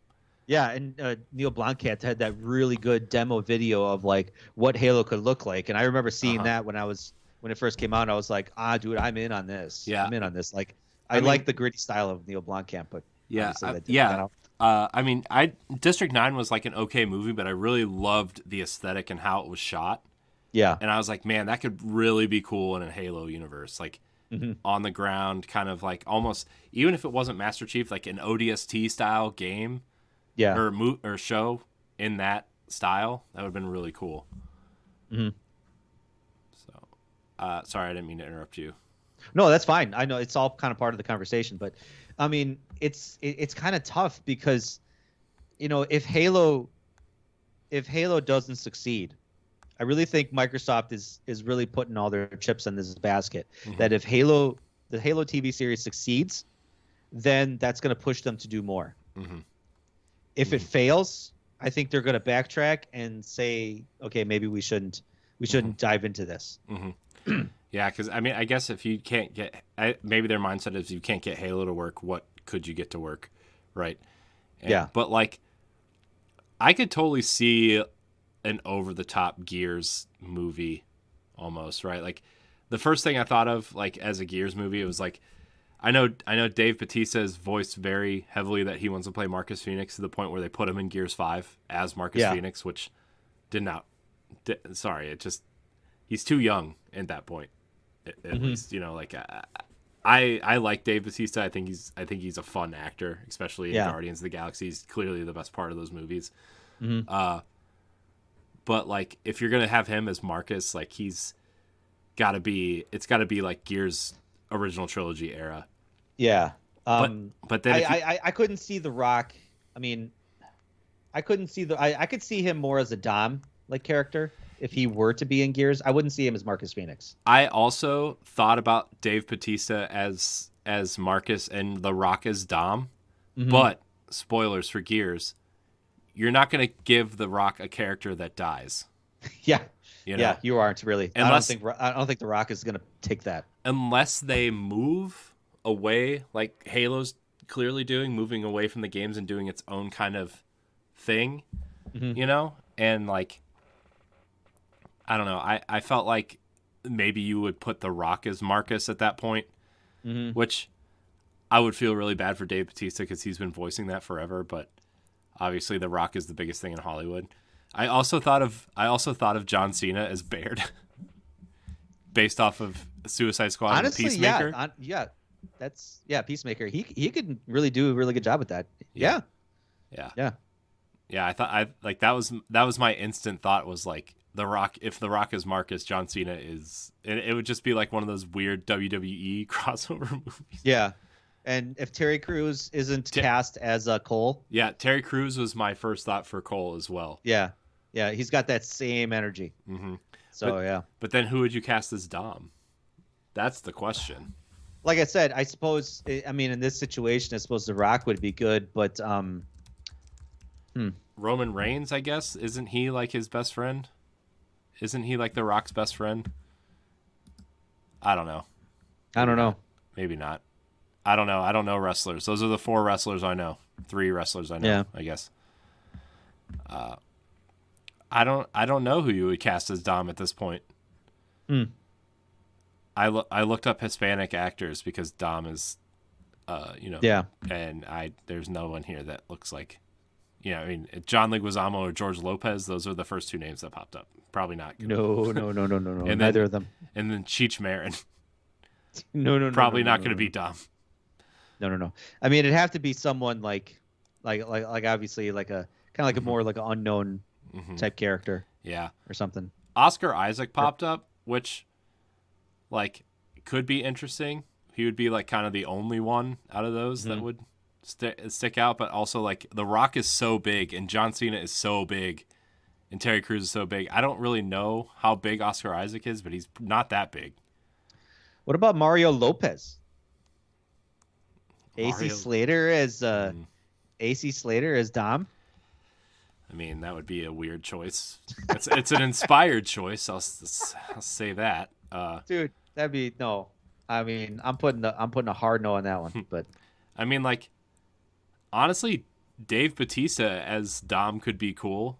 Yeah, and Neil Blomkamp had that really good demo video of like what Halo could look like, and I remember seeing that when it first came out. I was like, dude, I'm in on this. Yeah, I'm in on this. Like, I like the gritty style of Neil Blomkamp, but District 9 was like an okay movie, but I really loved the aesthetic and how it was shot. Yeah, and I was like, man, that could really be cool in a Halo universe, like on the ground, kind of like almost, even if it wasn't Master Chief, like an ODST style game. Yeah, or show in that style, that would have been really cool. So, sorry, I didn't mean to interrupt you. No, that's fine. I know it's all kind of part of the conversation, but I mean, it's kind of tough because, if Halo doesn't succeed, I really think Microsoft is really putting all their chips in this basket. That if the Halo TV series succeeds, then that's going to push them to do more. If it fails, I think they're going to backtrack and say, okay, maybe we shouldn't dive into this. Yeah, because I mean, I guess if you can't get, maybe their mindset is you can't get Halo to work, what could you get to work, right? But like, I could totally see an over-the-top Gears movie, almost, right? Like, the first thing I thought of, like, as a Gears movie, it was like, I know Dave Bautista has voiced very heavily that he wants to play Marcus Phoenix to the point where they put him in Gears 5 as Marcus Phoenix, which did not. Sorry, it just he's too young at that point. At least, you know, like I like Dave Bautista. I think he's a fun actor, especially in Guardians of the Galaxy. He's clearly the best part of those movies. But like, if you're gonna have him as Marcus, like it's got to be like Gears original trilogy era. Yeah. But then I couldn't see The Rock. I mean, I couldn't see I could see him more as a Dom like character if he were to be in Gears. I wouldn't see him as Marcus Phoenix. I also thought about Dave Bautista as Marcus and The Rock as Dom, but spoilers for Gears, you're not going to give The Rock a character that dies. Yeah. You know? Yeah, you aren't really. Unless, I don't think The Rock is going to take that. Unless they move away, like Halo's clearly doing, moving away from the games and doing its own kind of thing, you know? And like, I don't know. I felt like maybe you would put The Rock as Marcus at that point, which I would feel really bad for Dave Bautista because he's been voicing that forever. But obviously, The Rock is the biggest thing in Hollywood. I also thought of John Cena as Baird, based off of Suicide Squad. Honestly, and Peacemaker. Peacemaker. He could really do a really good job with that. Yeah. I thought that was my instant thought was like The Rock. If The Rock is Marcus, John Cena is. It would just be like one of those weird WWE crossover movies. Yeah. And if Terry Crews isn't cast as Cole. Yeah, Terry Crews was my first thought for Cole as well. Yeah. Yeah, he's got that same energy. So, But then who would you cast as Dom? That's the question. Like I said, I suppose, I mean, in this situation, I suppose The Rock would be good, but... Roman Reigns, I guess? Isn't he like his best friend? Isn't he like The Rock's best friend? I don't know. Maybe not. I don't know. I don't know wrestlers. Those are the 4 wrestlers I know. 3 wrestlers I know, I guess. I don't know who you would cast as Dom at this point. I looked up Hispanic actors because Dom is, and there's no one here that looks like, I mean, John Leguizamo or George Lopez. Those are the first 2 names that popped up. Probably not. No. And neither of them. And then Cheech Marin. No. Probably not going to be Dom. No. I mean, it'd have to be someone like obviously like a kind of like a more like an unknown type character. Yeah. Or something. Oscar Isaac popped up, which like could be interesting. He would be like kind of the only one out of those that would stick out, but also like The Rock is so big and John Cena is so big and Terry Crews is so big. I don't really know how big Oscar Isaac is, but he's not that big. What about Mario Lopez? AC Slater as Dom? I mean, that would be a weird choice. It's an inspired choice. I'll say that. Dude, that'd be no. I mean, I'm putting a hard no on that one. But I mean, like, honestly, Dave Bautista as Dom could be cool.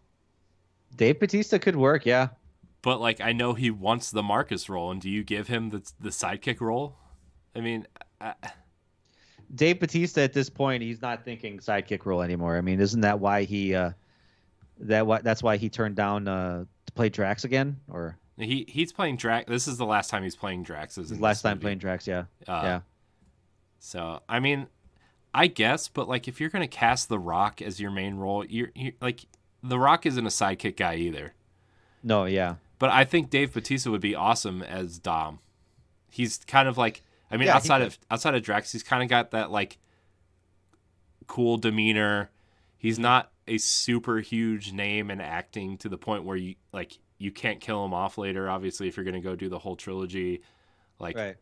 Dave Bautista could work, yeah. But like, I know he wants the Marcus role, and do you give him the sidekick role? I mean, Dave Bautista at this point, he's not thinking sidekick role anymore. I mean, isn't that why he that's why he turned down to play Drax again? Or he's playing Drax. This is the last time he's playing Drax. His last time playing Drax, yeah. So I mean, I guess, but like, if you're gonna cast The Rock as your main role, you're like, The Rock isn't a sidekick guy either. No, yeah. But I think Dave Bautista would be awesome as Dom. He's kind of like, I mean, Yeah, outside of Drax, he's kind of got that like cool demeanor. He's not a super huge name in acting to the point where you can't kill him off later. Obviously, if you're going to go do the whole trilogy, like, right.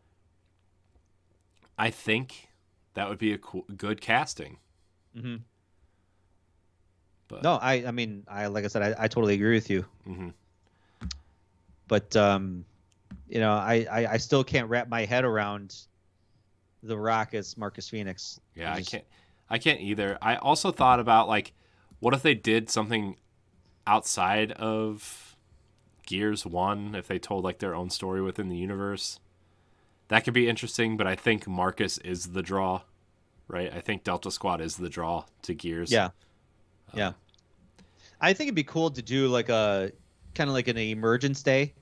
I think that would be a good casting. But no, I mean, like I said, I totally agree with you. But I still can't wrap my head around The Rock as Marcus Phoenix. Yeah, I can't either. I also thought about like, what if they did something outside of Gears 1, if they told like their own story within the universe? that could be interesting, but I think Marcus is the draw, right? I think Delta Squad is the draw to Gears. Yeah. Yeah. I think it'd be cool to do like a kind of like an Emergence Day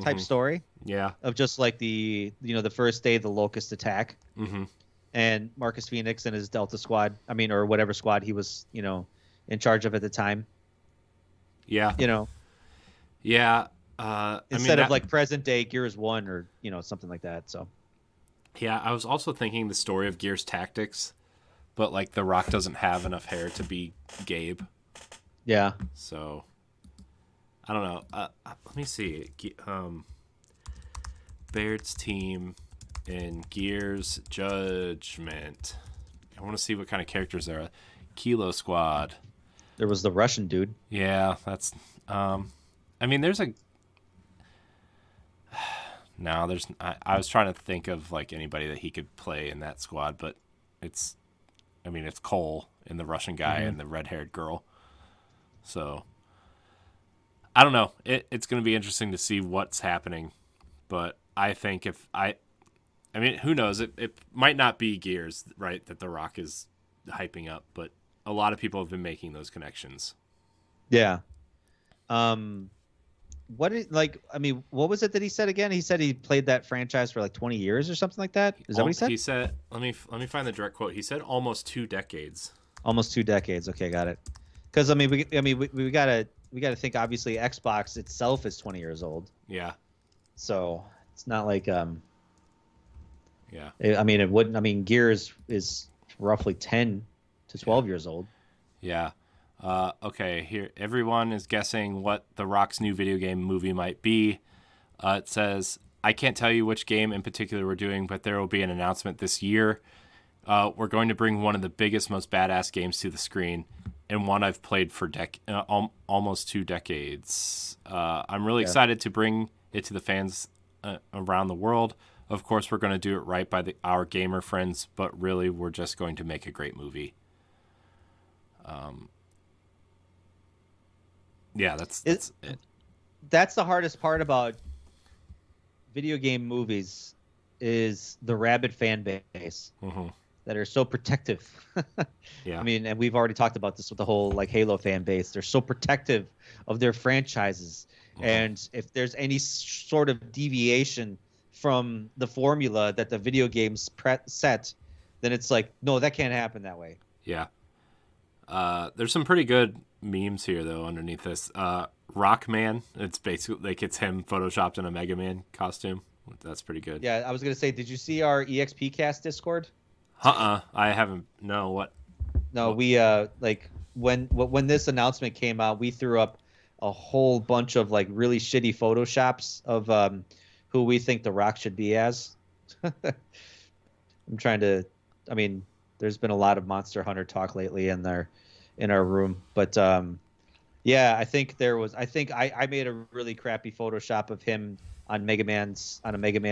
type story. Yeah. Of just like the first day of the Locust attack. Mm-hmm. And Marcus Phoenix and his Delta Squad. I mean, or whatever squad he was, in charge of at the time. Yeah. Yeah. Instead of like present day Gears 1 or, something like that. So. Yeah, I was also thinking the story of Gears Tactics, but like The Rock doesn't have enough hair to be Gabe. Yeah. So, I don't know. Let me see. Baird's team in Gears Judgment. I want to see what kind of characters there are. Kilo Squad. There was the Russian dude. Yeah, that's. I mean, there's a. No, there's. I was trying to think of like anybody that he could play in that squad, but it's. I mean, it's Cole and the Russian guy and the red-haired girl. So. I don't know. It's going to be interesting to see what's happening, but I think I mean, who knows? It might not be Gears, right, that The Rock is hyping up, but a lot of people have been making those connections. Yeah. What was it that he said again? He said he played that franchise for like 20 years or something like that. Is that what he said? He said, let me find the direct quote. He said almost 2 decades. Almost 2 decades. Okay, got it. Because we gotta think. Obviously, Xbox itself is 20 years old. Yeah. So it's not like Yeah. I mean, it wouldn't. I mean, Gears is roughly 10 to 12 years old. Yeah. Okay, here everyone is guessing what The Rock's new video game movie might be. It says, I can't tell you which game in particular we're doing, but there will be an announcement this year. We're going to bring one of the biggest, most badass games to the screen, and one I've played for almost 2 decades. I'm really excited to bring it to the fans around the world. Of course, we're going to do it right by our gamer friends, but really, we're just going to make a great movie. Yeah, that's it. That's the hardest part about video game movies is the rabid fan base that are so protective. Yeah. I mean, and we've already talked about this with the whole like Halo fan base. They're so protective of their franchises. And if there's any sort of deviation from the formula that the video games set, then it's like, no, that can't happen that way. Yeah. There's some pretty good memes here, though, underneath this. Rockman, it's basically like it's him photoshopped in a Mega Man costume. That's pretty good. Yeah, I was going to say, did you see our EXP Cast Discord? I haven't. No, what? No, we like when this announcement came out, we threw up a whole bunch of like really shitty photoshops of who we think The Rock should be as. I'm trying to. I mean, there's been a lot of Monster Hunter talk lately in our room, but yeah, I think I made a really crappy Photoshop of him on a Mega Man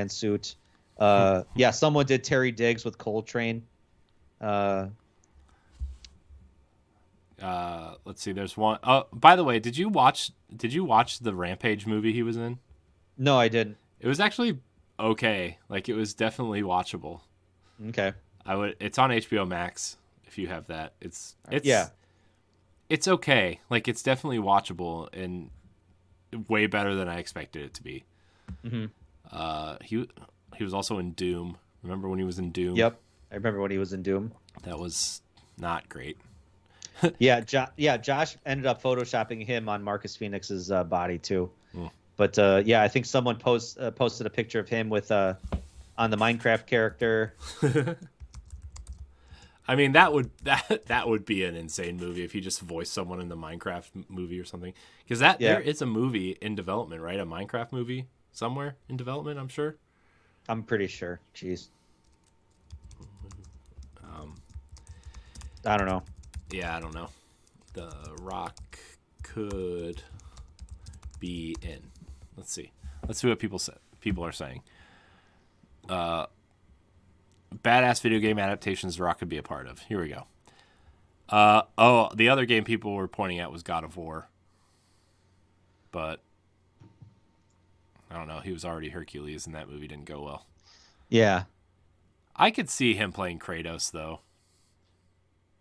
suit. Yeah, someone did Terry Diggs with Coltrane. Let's see. There's one. Oh, by the way, did you watch the Rampage movie he was in? No, I didn't. It was actually okay. Like, it was definitely watchable. Okay. It's on HBO Max if you have that. It's okay. Like, it's definitely watchable and way better than I expected it to be. He was also in Doom. Remember when he was in Doom? Yep, I remember when he was in Doom. That was not great. Yeah, Josh ended up photoshopping him on Marcus Phoenix's body too. But yeah, I think someone posted a picture of him with on the Minecraft character. I mean, that would be an insane movie if he just voiced someone in the Minecraft movie or something. Because there is a movie in development, right? A Minecraft movie somewhere in development, I'm sure. I'm pretty sure. Jeez. I don't know. Yeah, I don't know. The Rock could be in. Let's see what people are saying. Badass video game adaptations The Rock could be a part of. Here we go. The other game people were pointing at was God of War. But I don't know. He was already Hercules and that movie didn't go well. Yeah. I could see him playing Kratos though.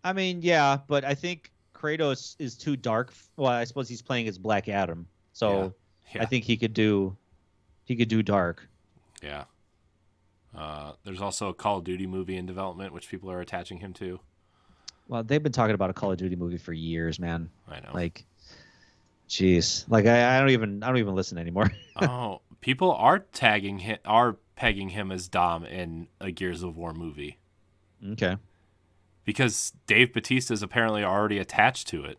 I mean, yeah, but I think Kratos is too dark. Well, I suppose he's playing as Black Adam, so Yeah. I think he could do dark. Yeah. There's also a Call of Duty movie in development, which people are attaching him to. Well, they've been talking about a Call of Duty movie for years, man. I know. Like, jeez, like I don't even listen anymore. Oh, people are pegging him as Dom in a Gears of War movie Okay. because Dave Bautista is apparently already attached to it.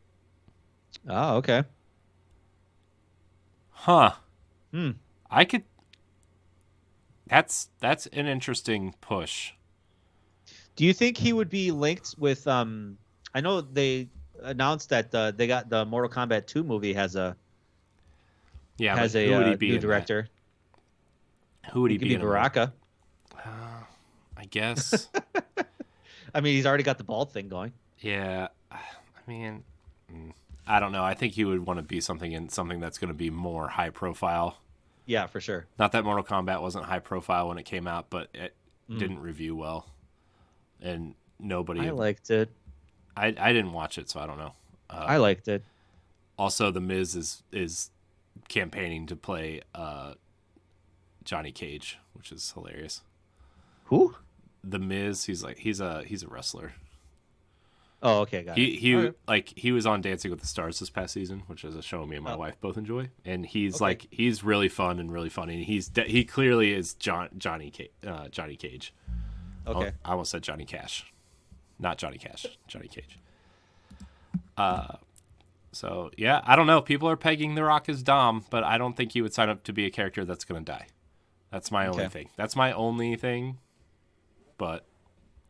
Oh, okay. Huh. Hmm. I could. That's an interesting push. Do you think he would be linked with? I know they announced that they got the Mortal Kombat 2 movie has a who would he be new in director. That? Who would he could be? be Baraka. I guess. I mean, he's already got the bald thing going. Yeah. I mean, I don't know. I think he would want to be something that's going to be more high profile. Yeah, for sure. Not that Mortal Kombat wasn't high profile when it came out, but it didn't review well, and nobody. I liked it. I didn't watch it, so I don't know. I liked it. Also, The Miz is campaigning to play Johnny Cage, which is hilarious. Who? The Miz, he's a wrestler. Oh, okay, got it. He Okay. he was on Dancing with the Stars this past season, which is a show me and my wife both enjoy, and he's Okay. he's really fun and really funny. He clearly is Johnny Cage. Okay. I almost said Johnny Cash, not Johnny Cash, Johnny Cage. So yeah, I don't know. People are pegging The Rock as Dom, but I don't think he would sign up to be a character that's going to die. That's my only thing. That's my only thing. But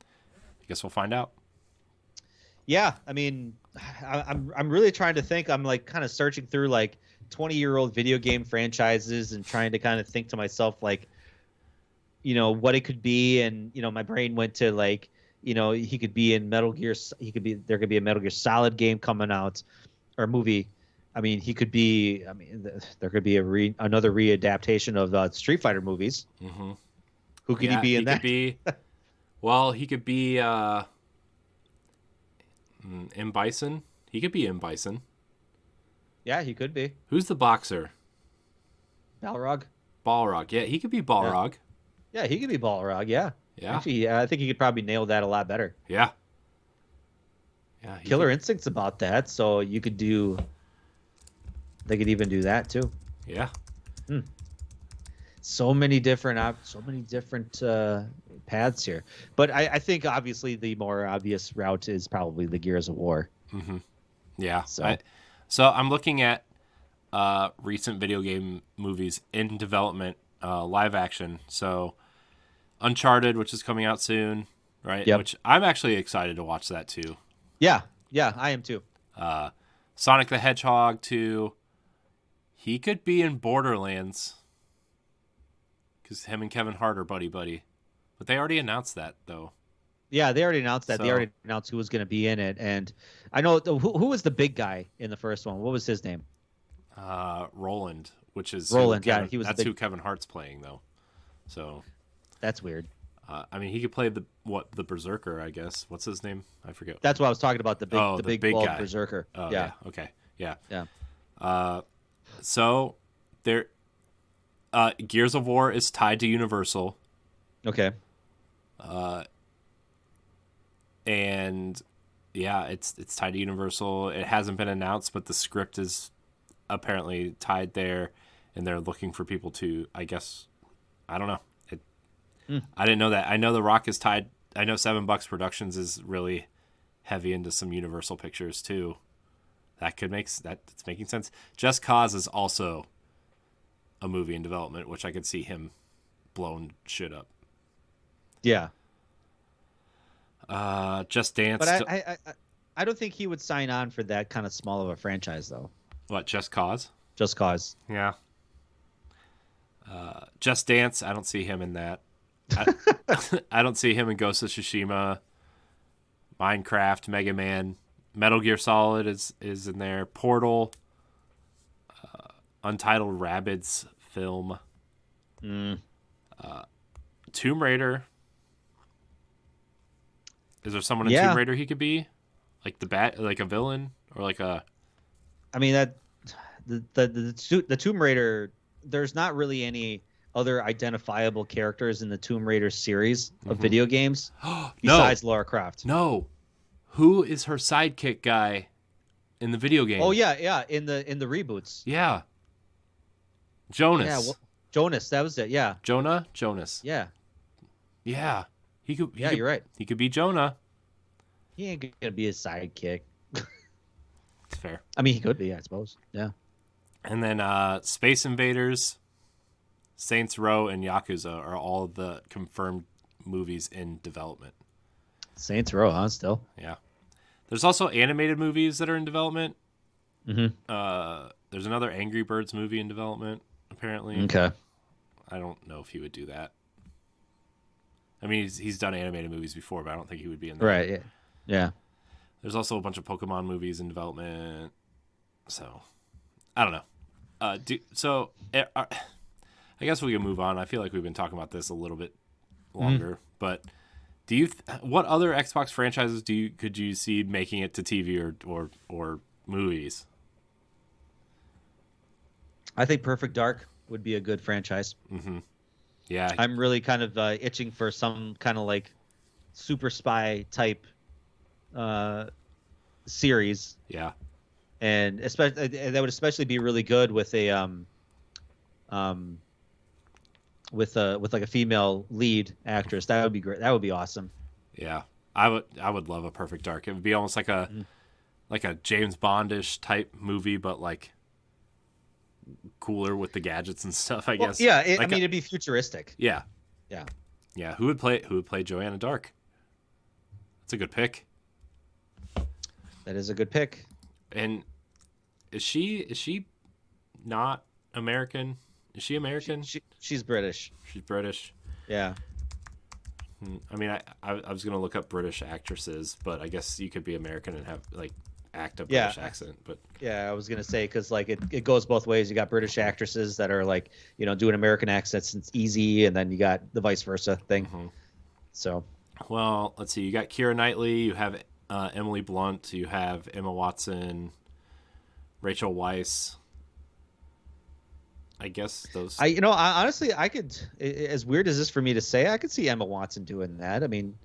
I guess we'll find out. Yeah, I mean, I'm really trying to think. I'm like kind of searching through like 20-year-old video game franchises and trying to kind of think to myself like, what it could be, and my brain went to like, he could be in Metal Gear. There could be a Metal Gear Solid game coming out, or movie. I mean, he could be. I mean, there could be another readaptation of Street Fighter movies. Mm-hmm. Who could he be in that? He could be M. Bison. He could be M. Bison. Yeah, he could be. Who's the boxer? Balrog. Balrog. Yeah, he could be Balrog. Yeah, he could be Balrog. Yeah. Yeah. Actually, I think he could probably nail that a lot better. Yeah. Yeah. Killer Instinct's about that, so you could do. They could even do that too. Yeah. So many different paths here, but I think obviously the more obvious route is probably the Gears of War. Mm-hmm. Yeah. So I'm looking at recent video game movies in development, live action. So Uncharted, which is coming out soon, right? Yep. Which I'm actually excited to watch that too. Yeah, I am too. Sonic the Hedgehog 2. He could be in Borderlands because him and Kevin Hart are buddy. But they already announced that, though. Yeah, they already announced that. So, they already announced who was going to be in it. And I know who was the big guy in the first one. What was his name? Roland, which is Roland. Kevin, he was. That's who Kevin Hart's playing, though. So that's weird. I mean, he could play the Berserker, I guess. What's his name? I forget. That's what I was talking about. The big bald guy. Berserker. Oh, yeah. Okay. Yeah. Yeah. So there, Gears of War is tied to Universal. Okay. And yeah, it's tied to Universal. It hasn't been announced, but the script is apparently tied there, and they're looking for people to. I guess I don't know. I didn't know that. I know The Rock is tied. I know $7 Productions is really heavy into some Universal pictures too. That's making sense. Just Cause is also a movie in development, which I could see him blowing shit up. Yeah. Just Dance. But I don't think he would sign on for that kind of small of a franchise, though. What, Just Cause? Just Cause. Yeah. Just Dance, I don't see him in that. I don't see him in Ghost of Tsushima, Minecraft, Mega Man, Metal Gear Solid is in there, Portal, Untitled Rabbids film, Tomb Raider. Is there someone in Tomb Raider he could be, like like a villain or like a? I mean that the Tomb Raider. There's not really any other identifiable characters in the Tomb Raider series of video games besides Lara Croft. No, who is her sidekick guy in the video game? Oh yeah, in the reboots. Yeah, Jonas. Yeah, Jonas. That was it. Yeah, Jonas. Yeah. Yeah, he could. You're right. He could be Jonah. He ain't gonna be a sidekick. It's fair. I mean, he could be, I suppose. Yeah. And then Space Invaders, Saints Row, and Yakuza are all the confirmed movies in development. Saints Row, huh? Still. Yeah. There's also animated movies that are in development. Mm-hmm. There's another Angry Birds movie in development, apparently. Okay. I don't know if he would do that. I mean, he's done animated movies before, but I don't think he would be in that. Right. Yeah. Yeah. There's also a bunch of Pokemon movies in development. So, I don't know. I guess we can move on. I feel like we've been talking about this a little bit longer, but what other Xbox franchises could you see making it to TV or movies? I think Perfect Dark would be a good franchise. Mm-hmm. Yeah, I'm really kind of itching for some kind of like super spy type series. Yeah, and especially that would especially be really good with a with like a female lead actress. That would be great. That would be awesome. Yeah, I would love a Perfect Dark. It would be almost like a James Bondish type movie, but like cooler with the gadgets and stuff. I guess. Yeah, it'd be futuristic. Yeah, yeah, yeah. Who would play Joanna Dark? That's a good pick. That is a good pick. And is she not American? Is she American? She's British. She's British. Yeah. I mean, I was gonna look up British actresses, but I guess you could be American and have like act a British accent. But yeah, I was gonna say because like it goes both ways. You got British actresses that are like doing American accents. It's easy, and then you got the vice versa thing. Mm-hmm. So. Well, let's see. You got Keira Knightley. You have Emily Blunt. You have Emma Watson. Rachel Weisz. I guess those. Honestly, I could. As weird as this for me to say, I could see Emma Watson doing that. I mean,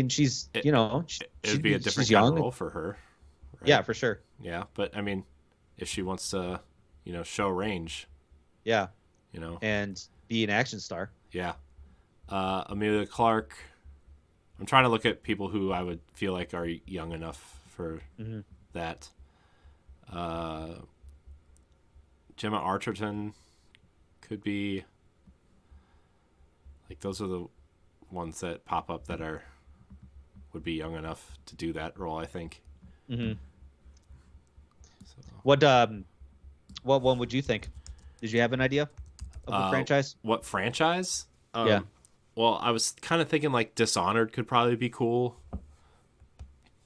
she's it would be a different kind of role for her. Right? Yeah, for sure. Yeah, but I mean, if she wants to, show range. Yeah. And be an action star. Yeah. Amelia Clark. I'm trying to look at people who I would feel like are young enough for that. Gemma Arterton could be like those are the ones that pop up that would be young enough to do that role, I think. Mm-hmm. So. What one would you think? Did you have an idea of a franchise? What franchise? Yeah. Well, I was kind of thinking like Dishonored could probably be cool.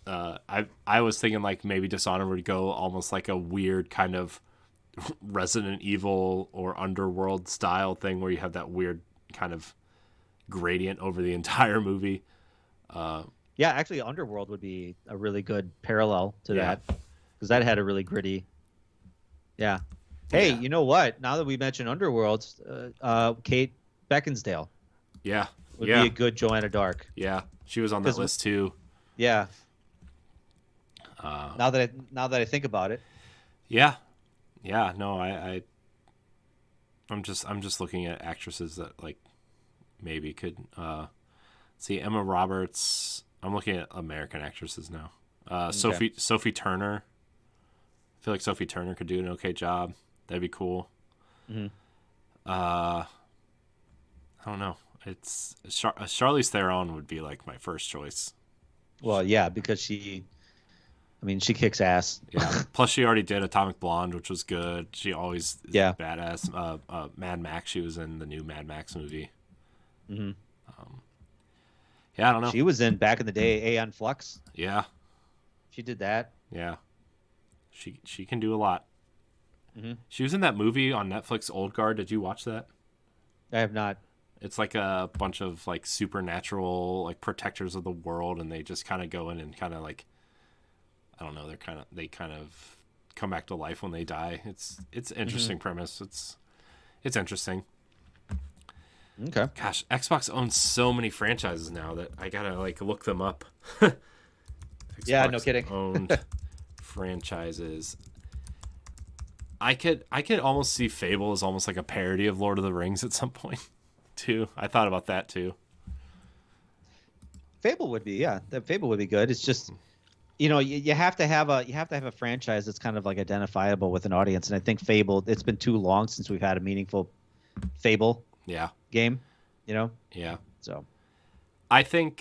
I was thinking like maybe Dishonored would go almost like a weird kind of Resident Evil or Underworld style thing where you have that weird kind of gradient over the entire movie. Yeah, actually, Underworld would be a really good parallel to that because that had a really gritty. Yeah. Hey, you know what? Now that we mentioned Underworld, Kate Beckinsale. Yeah. Would be a good Joanna Dark. Yeah, she was on that list too. Yeah. Now that I think about it. Yeah. Yeah. No, I'm just looking at actresses that like maybe could see Emma Roberts. I'm looking at American actresses now. Okay. Sophie Turner. I feel like Sophie Turner could do an okay job. That'd be cool. Mm-hmm. I don't know. It's Charlize Theron would be like my first choice. Well, yeah, because she kicks ass. Yeah. Plus, she already did Atomic Blonde, which was good. She always is badass. Mad Max. She was in the new Mad Max movie. Mm-hmm. Yeah, I don't know. She was in back in the day Aeon Flux. Yeah. She did that. Yeah. She can do a lot. Mm-hmm. She was in that movie on Netflix, Old Guard. Did you watch that? I have not. It's like a bunch of like supernatural like protectors of the world, and they just kind of go in and kind of like, I don't know, they kind of come back to life when they die. It's interesting premise. It's interesting. Okay. Gosh, Xbox owns so many franchises now that I gotta like look them up. Yeah, no kidding. Owned franchises. I could almost see Fable as almost like a parody of Lord of the Rings at some point, too. I thought about that too. Fable would be, yeah. That Fable would be good. It's just, you have to have a franchise that's kind of like identifiable with an audience, and I think Fable. It's been too long since we've had a meaningful Fable. Yeah. Game. Yeah. So. I think.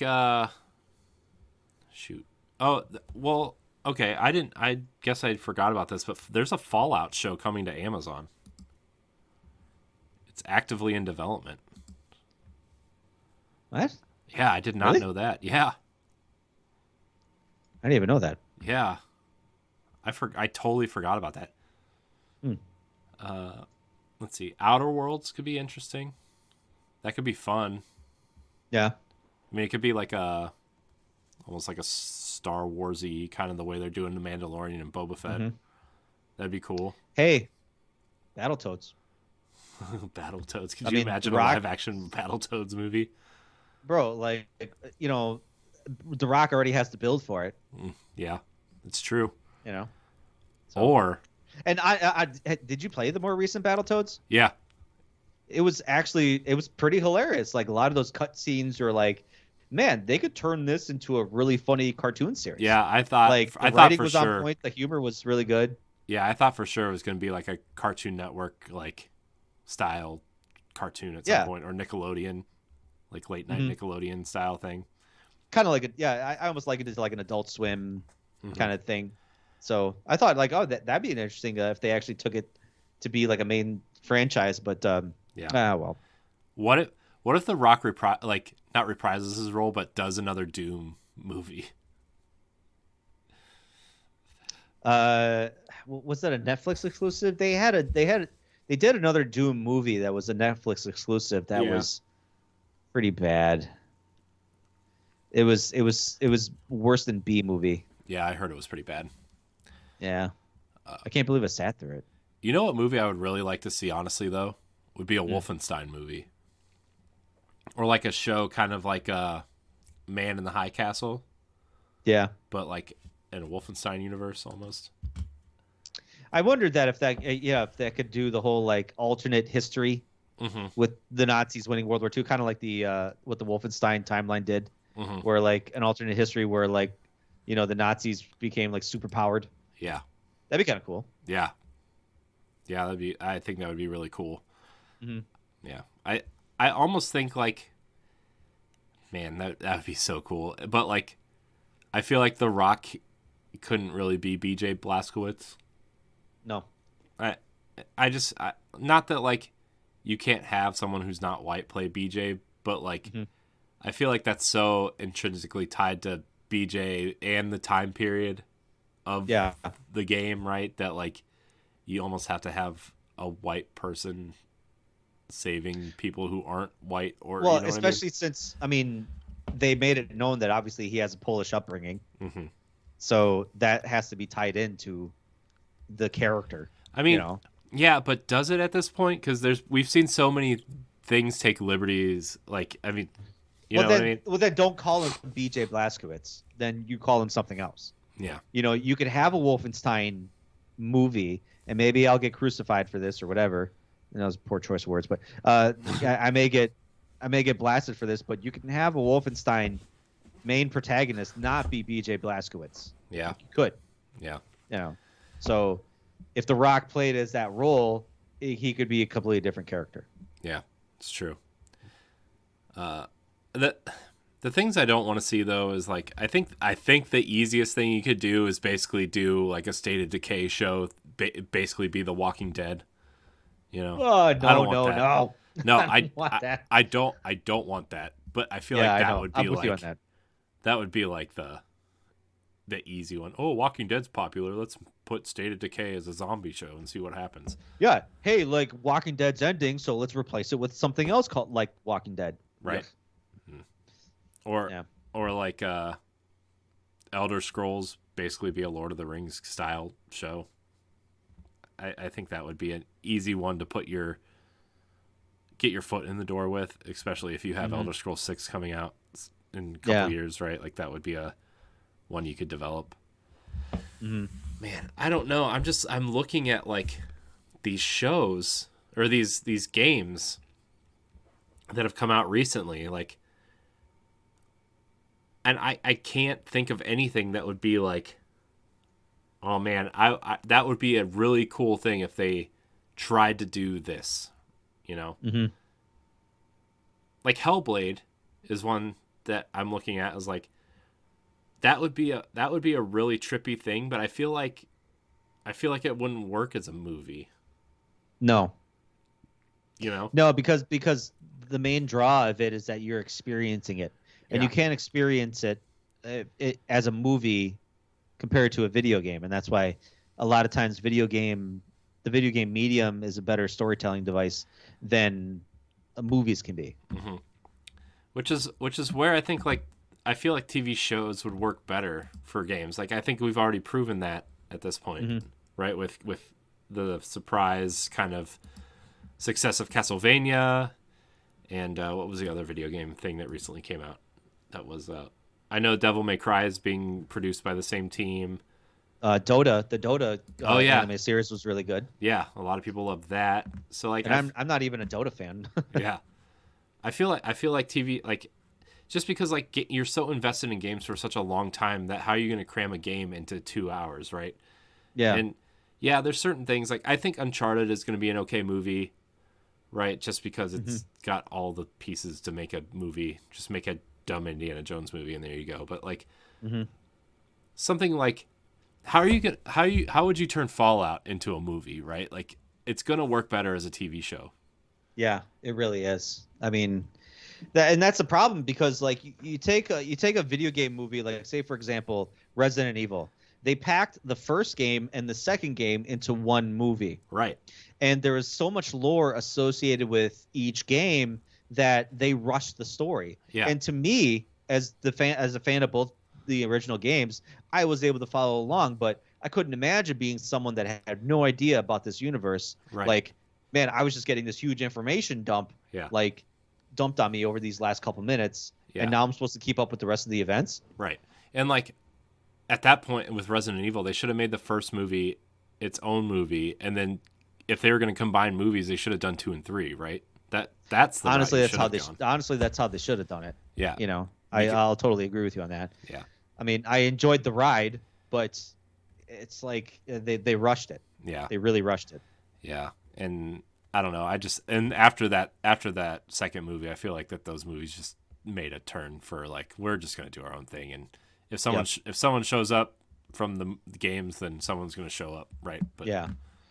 Shoot. Oh well. Okay. I guess I forgot about this, but there's a Fallout show coming to Amazon. It's actively in development. What? Yeah, I did not know that. Yeah. I didn't even know that. Yeah. I totally forgot about that. Let's see. Outer Worlds could be interesting. That could be fun. Yeah. I mean, it could be like almost like a Star Wars-y kind of the way they're doing the Mandalorian and Boba Fett. Mm-hmm. That'd be cool. Hey, Battletoads. Battletoads. Could you imagine a live-action Battletoads movie? Bro, like, The Rock already has to build for it. Yeah, it's true. So. Or... And I did you play the more recent Battletoads? Yeah. It was pretty hilarious. Like, a lot of those cutscenes are like, man, they could turn this into a really funny cartoon series. Yeah, I thought the writing was on point, the humor was really good. Yeah, I thought for sure it was going to be like a Cartoon Network like style cartoon at some point, or Nickelodeon, like late night Nickelodeon style thing. Kind of like I almost like it as like an Adult Swim kind of thing. So I thought like, oh, that'd be an interesting if they actually took it to be like a main franchise. But well, what if The Rock not reprises his role, but does another Doom movie? Was that a Netflix exclusive? They did another Doom movie that was a Netflix exclusive that was pretty bad. It was worse than B movie. Yeah, I heard it was pretty bad. Yeah. I can't believe I sat through it. You know what movie I would really like to see, honestly, though? Would be a Wolfenstein movie. Or like a show kind of like Man in the High Castle. Yeah. But like in a Wolfenstein universe almost. I wondered that if that could do the whole like alternate history with the Nazis winning World War II, kind of like the what the Wolfenstein timeline did, where like an alternate history where like, the Nazis became like super powered. Yeah. That'd be kind of cool. Yeah. Yeah, I think that would be really cool. Yeah. I almost think like, man, that would be so cool. But like, I feel like The Rock couldn't really be BJ Blazkowicz. No. I just not that like you can't have someone who's not white play BJ, but like I feel like that's so intrinsically tied to BJ and the time period of the game, right? That like you almost have to have a white person saving people who aren't white, or especially since they made it known that obviously he has a Polish upbringing, so that has to be tied into the character. Yeah, but does it at this point? Because we've seen so many things take liberties. Like, know what I mean? Well, then don't call him BJ Blazkowicz. Then you call him something else. Yeah. You could have a Wolfenstein movie, and maybe I'll get crucified for this or whatever. That was poor choice of words, but I may get blasted for this. But you can have a Wolfenstein main protagonist not be BJ Blazkowicz. Yeah. You could. Yeah. So if The Rock played as that role, he could be a completely different character. Yeah, it's true. The things I don't want to see though is like I think the easiest thing you could do is basically do like a State of Decay show, basically be The Walking Dead. Oh no! No, I want that. I don't want that. But I feel like that would be I'm with like you on that. That would be like the the easy one. Oh, Walking Dead's popular. Let's put State of Decay as a zombie show and see what happens. Yeah. Hey, like Walking Dead's ending, so let's replace it with something else called like Walking Dead. Right. Or like Elder Scrolls basically be a Lord of the Rings style show. I think that would be an easy one to get your foot in the door with, especially if you have Elder Scrolls 6 coming out in a couple years, right? Like that would be a one you could develop. Man, I don't know. I'm looking at like these shows or these games that have come out recently, like, and I can't think of anything that would be like, oh man, I that would be a really cool thing if they tried to do this, you know? Like Hellblade is one that I'm looking at as like, that would be a really trippy thing, but I feel like it wouldn't work as a movie. No. You know? No, because the main draw of it is that you're experiencing it. And you can't experience it as a movie compared to a video game, and that's why a lot of times the video game medium is a better storytelling device than movies can be. Which is where I think like I feel like TV shows would work better for games. Like I think we've already proven that at this point, right? With the surprise kind of success of Castlevania, and what was the other video game thing that recently came out? That was I know Devil May Cry is being produced by the same team. The Dota anime series was really good. Yeah, a lot of people love that. So like, and I'm not even a Dota fan. Yeah, I feel like TV, like, just because like you're so invested in games for such a long time that how are you going to cram a game into 2 hours, right? Yeah, and yeah, there's certain things like I think Uncharted is going to be an okay movie, right? Just because it's got all the pieces to make a movie. Just make a dumb Indiana Jones movie and there you go. But like something like how would you turn Fallout into a movie, right? Like it's going to work better as a TV show. Yeah, it really is. I mean, that's the problem because like you take a video game movie, like say for example Resident Evil. They packed the first game and the second game into one movie. Right. And there is so much lore associated with each game that they rushed the story. Yeah. And to me, as a fan of both the original games, I was able to follow along, but I couldn't imagine being someone that had no idea about this universe. Right. Like, man, I was just getting this huge information dump, like dumped on me over these last couple minutes. Yeah. And now I'm supposed to keep up with the rest of the events. Right. And like at that point with Resident Evil, they should have made the first movie its own movie, and then if they were going to combine movies, they should have done 2 and 3, right? That's the honestly that's how they should have done it. Yeah, you know, I'll totally agree with you on that. Yeah, I mean, I enjoyed the ride, but it's like they rushed it. Yeah, they really rushed it. Yeah, and I don't know. After that second movie, I feel like that those movies just made a turn for like we're just going to do our own thing, and if someone shows up from the games, then someone's going to show up, right? But yeah.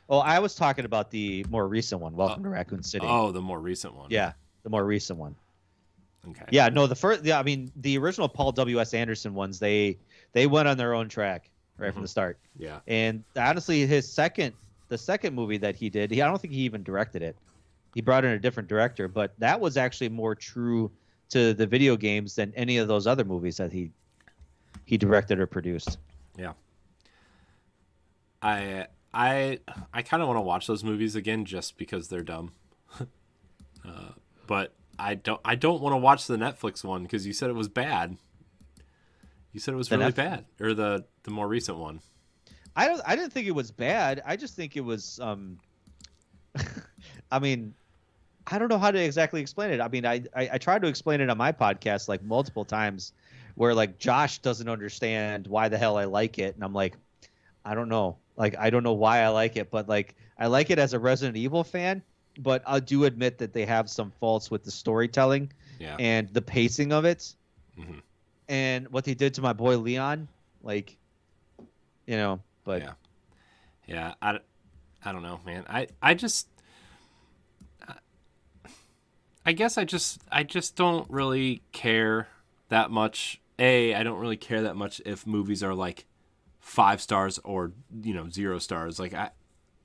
Well, I was talking about the more recent one, Welcome to Raccoon City. Oh, the more recent one. Yeah, the more recent one. Okay. Yeah, no, the first. Yeah, I mean, the original Paul W.S. Anderson ones, they went on their own track right from the start. Yeah. And honestly, the second movie that he did, I don't think he even directed it. He brought in a different director, but that was actually more true to the video games than any of those other movies that he directed or produced. Yeah. I kind of want to watch those movies again just because they're dumb. But I don't want to watch the Netflix one because you said it was bad. You said it was really bad, or the more recent one. I didn't think it was bad. I just think it was I mean, I don't know how to exactly explain it. I mean, I tried to explain it on my podcast like multiple times where like Josh doesn't understand why the hell I like it, and I'm like, I don't know. Like, I don't know why I like it, but like I like it as a Resident Evil fan, but I do admit that they have some faults with the storytelling and the pacing of it. Mm-hmm. And what they did to my boy Leon, like, you know, but yeah, I don't know, man. I guess I just don't really care that much I don't really care that much if movies are like 5 stars or 0 stars. Like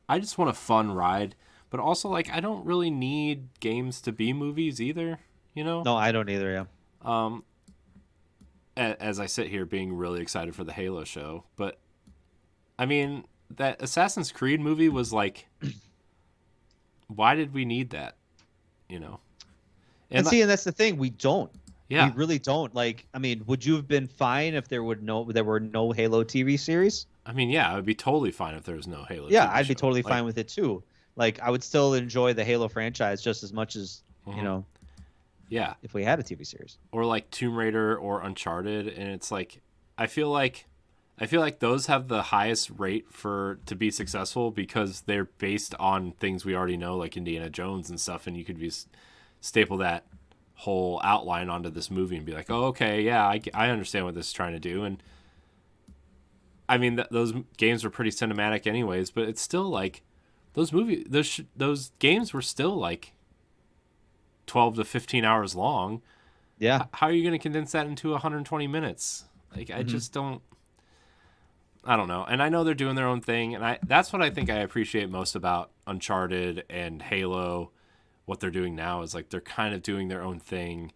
I just want a fun ride, but also like I don't really need games to be movies either. No, I don't either. Yeah. As I sit here being really excited for the Halo show, but I mean that Assassin's Creed movie was like, why did we need that? And see, and that's the thing, we don't. Yeah. We really don't. Like, I mean, would you have been fine if there were no Halo TV series? I mean, yeah, I would be totally fine if there was no Halo. Yeah, TV I'd be show. totally fine with it too. Like, I would still enjoy the Halo franchise just as much as yeah, if we had a TV series. Or like Tomb Raider or Uncharted, and it's like I feel like those have the highest rate to be successful because they're based on things we already know, like Indiana Jones and stuff, and you could just staple that whole outline onto this movie and be like, oh, okay, yeah, I understand what this is trying to do. And I mean, those games were pretty cinematic anyways, but it's still like those games were still like 12 to 15 hours long. Yeah. How are you going to condense that into 120 minutes? Like, I just don't know. And I know they're doing their own thing, and that's what I think I appreciate most about Uncharted and Halo. What they're doing now is like they're kind of doing their own thing,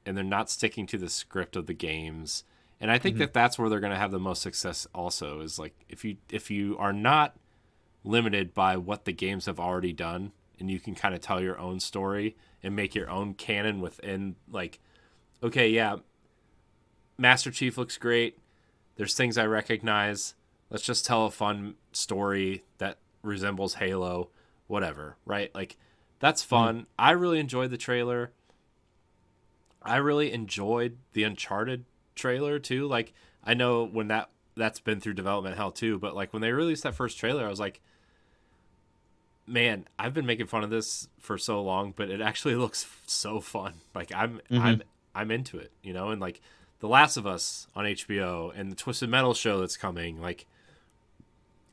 and they're not sticking to the script of the games. And I think that's where they're going to have the most success also, is like if you are not limited by what the games have already done, and you can kind of tell your own story and make your own canon within, like, okay, yeah, Master Chief looks great. There's things I recognize. Let's just tell a fun story that resembles Halo, whatever, right? Like, that's fun. I really enjoyed the trailer. I really enjoyed the Uncharted trailer too. Like, I know when that's been through development hell too, but like when they released that first trailer, I was like, man, I've been making fun of this for so long, but it actually looks so fun. Like I'm into it, and like The Last of Us on HBO and the Twisted Metal show that's coming, like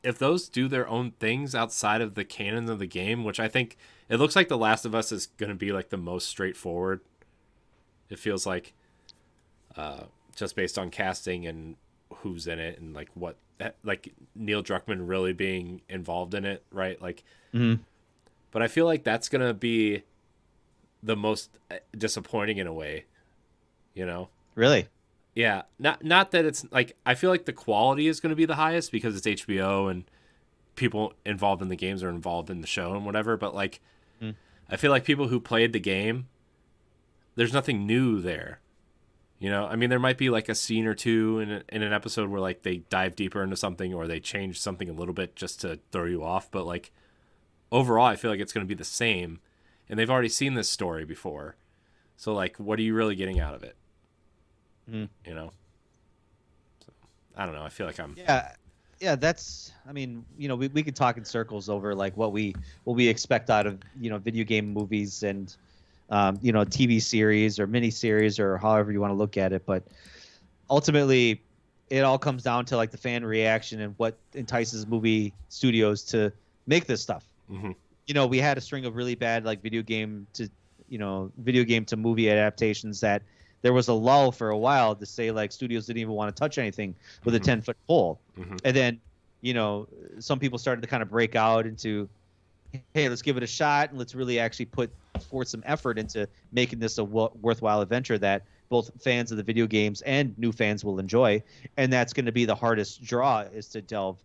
if those do their own things outside of the canon of the game, which I think it looks like The Last of Us is going to be like the most straightforward. It feels like just based on casting and who's in it and like what, like Neil Druckmann really being involved in it, right? Like, but I feel like that's going to be the most disappointing in a way, Really? Yeah, not that it's like, I feel like the quality is going to be the highest because it's HBO and people involved in the games are involved in the show and whatever, but like I feel like people who played the game, there's nothing new there. I mean, there might be like a scene or two in an episode where like they dive deeper into something or they change something a little bit just to throw you off, but like overall I feel like it's going to be the same, and they've already seen this story before. So like, what are you really getting out of it? So, I don't know. I feel like I'm. Yeah. That's. I mean, we could talk in circles over like what we expect out of video game movies and TV series or miniseries or however you want to look at it, but ultimately, it all comes down to like the fan reaction and what entices movie studios to make this stuff. We had a string of really bad like video game to movie adaptations that. There was a lull for a while to say like studios didn't even want to touch anything with a 10-foot pole. And then, some people started to kind of break out into, hey, let's give it a shot and let's really actually put forth some effort into making this a worthwhile adventure that both fans of the video games and new fans will enjoy. And that's going to be the hardest draw, is to delve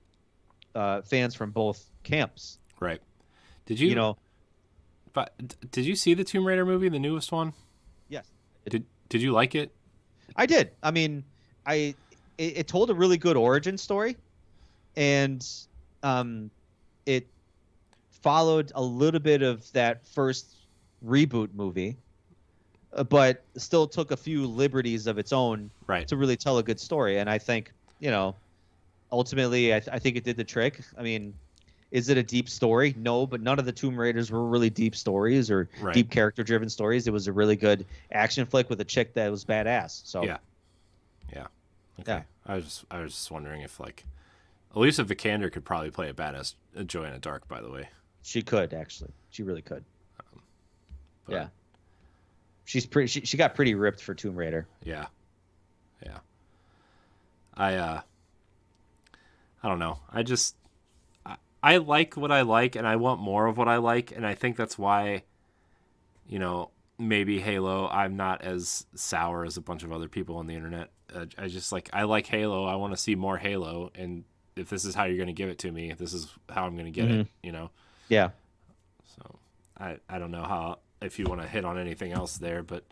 fans from both camps. Right. Did you, but did you see the Tomb Raider movie, the newest one? Yes. Did you like it? I did. I mean, it told a really good origin story, and it followed a little bit of that first reboot movie, but still took a few liberties of its own to really tell a good story. And I think, ultimately, I think it did the trick. I mean, is it a deep story? No, but none of the Tomb Raiders were really deep stories or deep character-driven stories. It was a really good action flick with a chick that was badass. So yeah. Okay. Yeah. I was just wondering if like Alicia Vikander could probably play a badass Joanna Dark. By the way, she could actually. She really could. Yeah. She's pretty. She got pretty ripped for Tomb Raider. Yeah. Yeah. I don't know. I like what I like, and I want more of what I like, and I think that's why, maybe Halo, I'm not as sour as a bunch of other people on the internet. I like Halo. I want to see more Halo, and if this is how you're going to give it to me, this is how I'm going to get it, Yeah. So I don't know if you want to hit on anything else there, but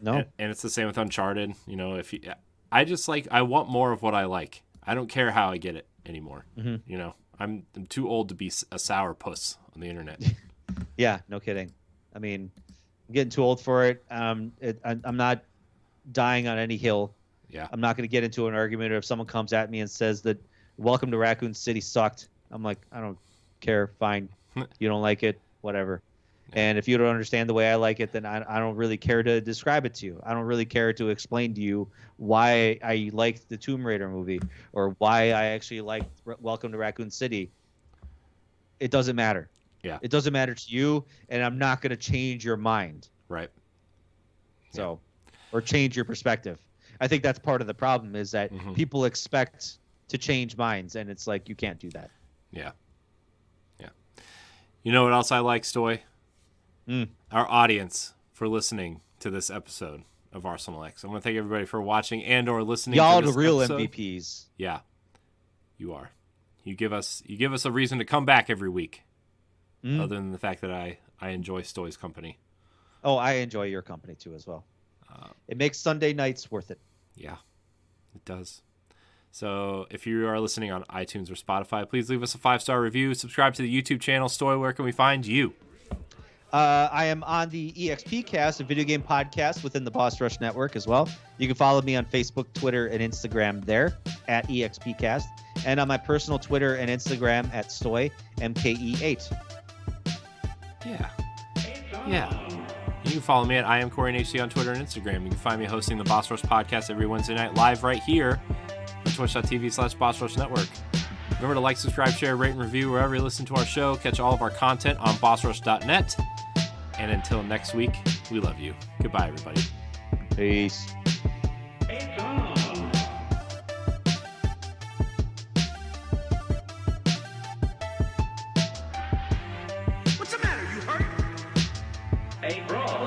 no. And it's the same with Uncharted. I want more of what I like. I don't care how I get it anymore. I'm too old to be a sour puss on the internet. Yeah, no kidding. I mean, I'm getting too old for it. I'm not dying on any hill. Yeah. I'm not going to get into an argument, or if someone comes at me and says that Welcome to Raccoon City sucked, I'm like, I don't care. Fine. You don't like it, whatever. Yeah. And if you don't understand the way I like it, then I don't really care to describe it to you. I don't really care to explain to you why I liked the Tomb Raider movie or why I actually liked Welcome to Raccoon City. It doesn't matter. Yeah. It doesn't matter to you, and I'm not going to change your mind. Right. So, or change your perspective. I think that's part of the problem is that people expect to change minds, and it's like you can't do that. Yeah. Yeah. You know what else I like, Stoy? Our audience for listening to this episode of Arsenal X. I want to thank everybody for watching and or listening. Y'all to this the real episode. MVPs. Yeah, you are. You give us a reason to come back every week. Other than the fact that I enjoy Stoy's company. Oh, I enjoy your company too as well. It makes Sunday nights worth it. Yeah, it does. So if you are listening on iTunes or Spotify, please leave us a 5-star review. Subscribe to the YouTube channel. Stoy, where can we find you? I am on the EXP Cast, a video game podcast within the Boss Rush Network as well. You can follow me on Facebook, Twitter, and Instagram there at EXP Cast, and on my personal Twitter and Instagram at Stoy MKE8. Yeah. You can follow me at I am Corey HC on Twitter and Instagram. You can find me hosting the Boss Rush podcast every Wednesday night live right here on twitch.tv/Boss Rush Network. Remember to like, subscribe, share, rate, and review wherever you listen to our show. Catch all of our content on bossrush.net. And until next week, we love you. Goodbye, everybody. Peace. What's the matter? You hurt? Hey, bro.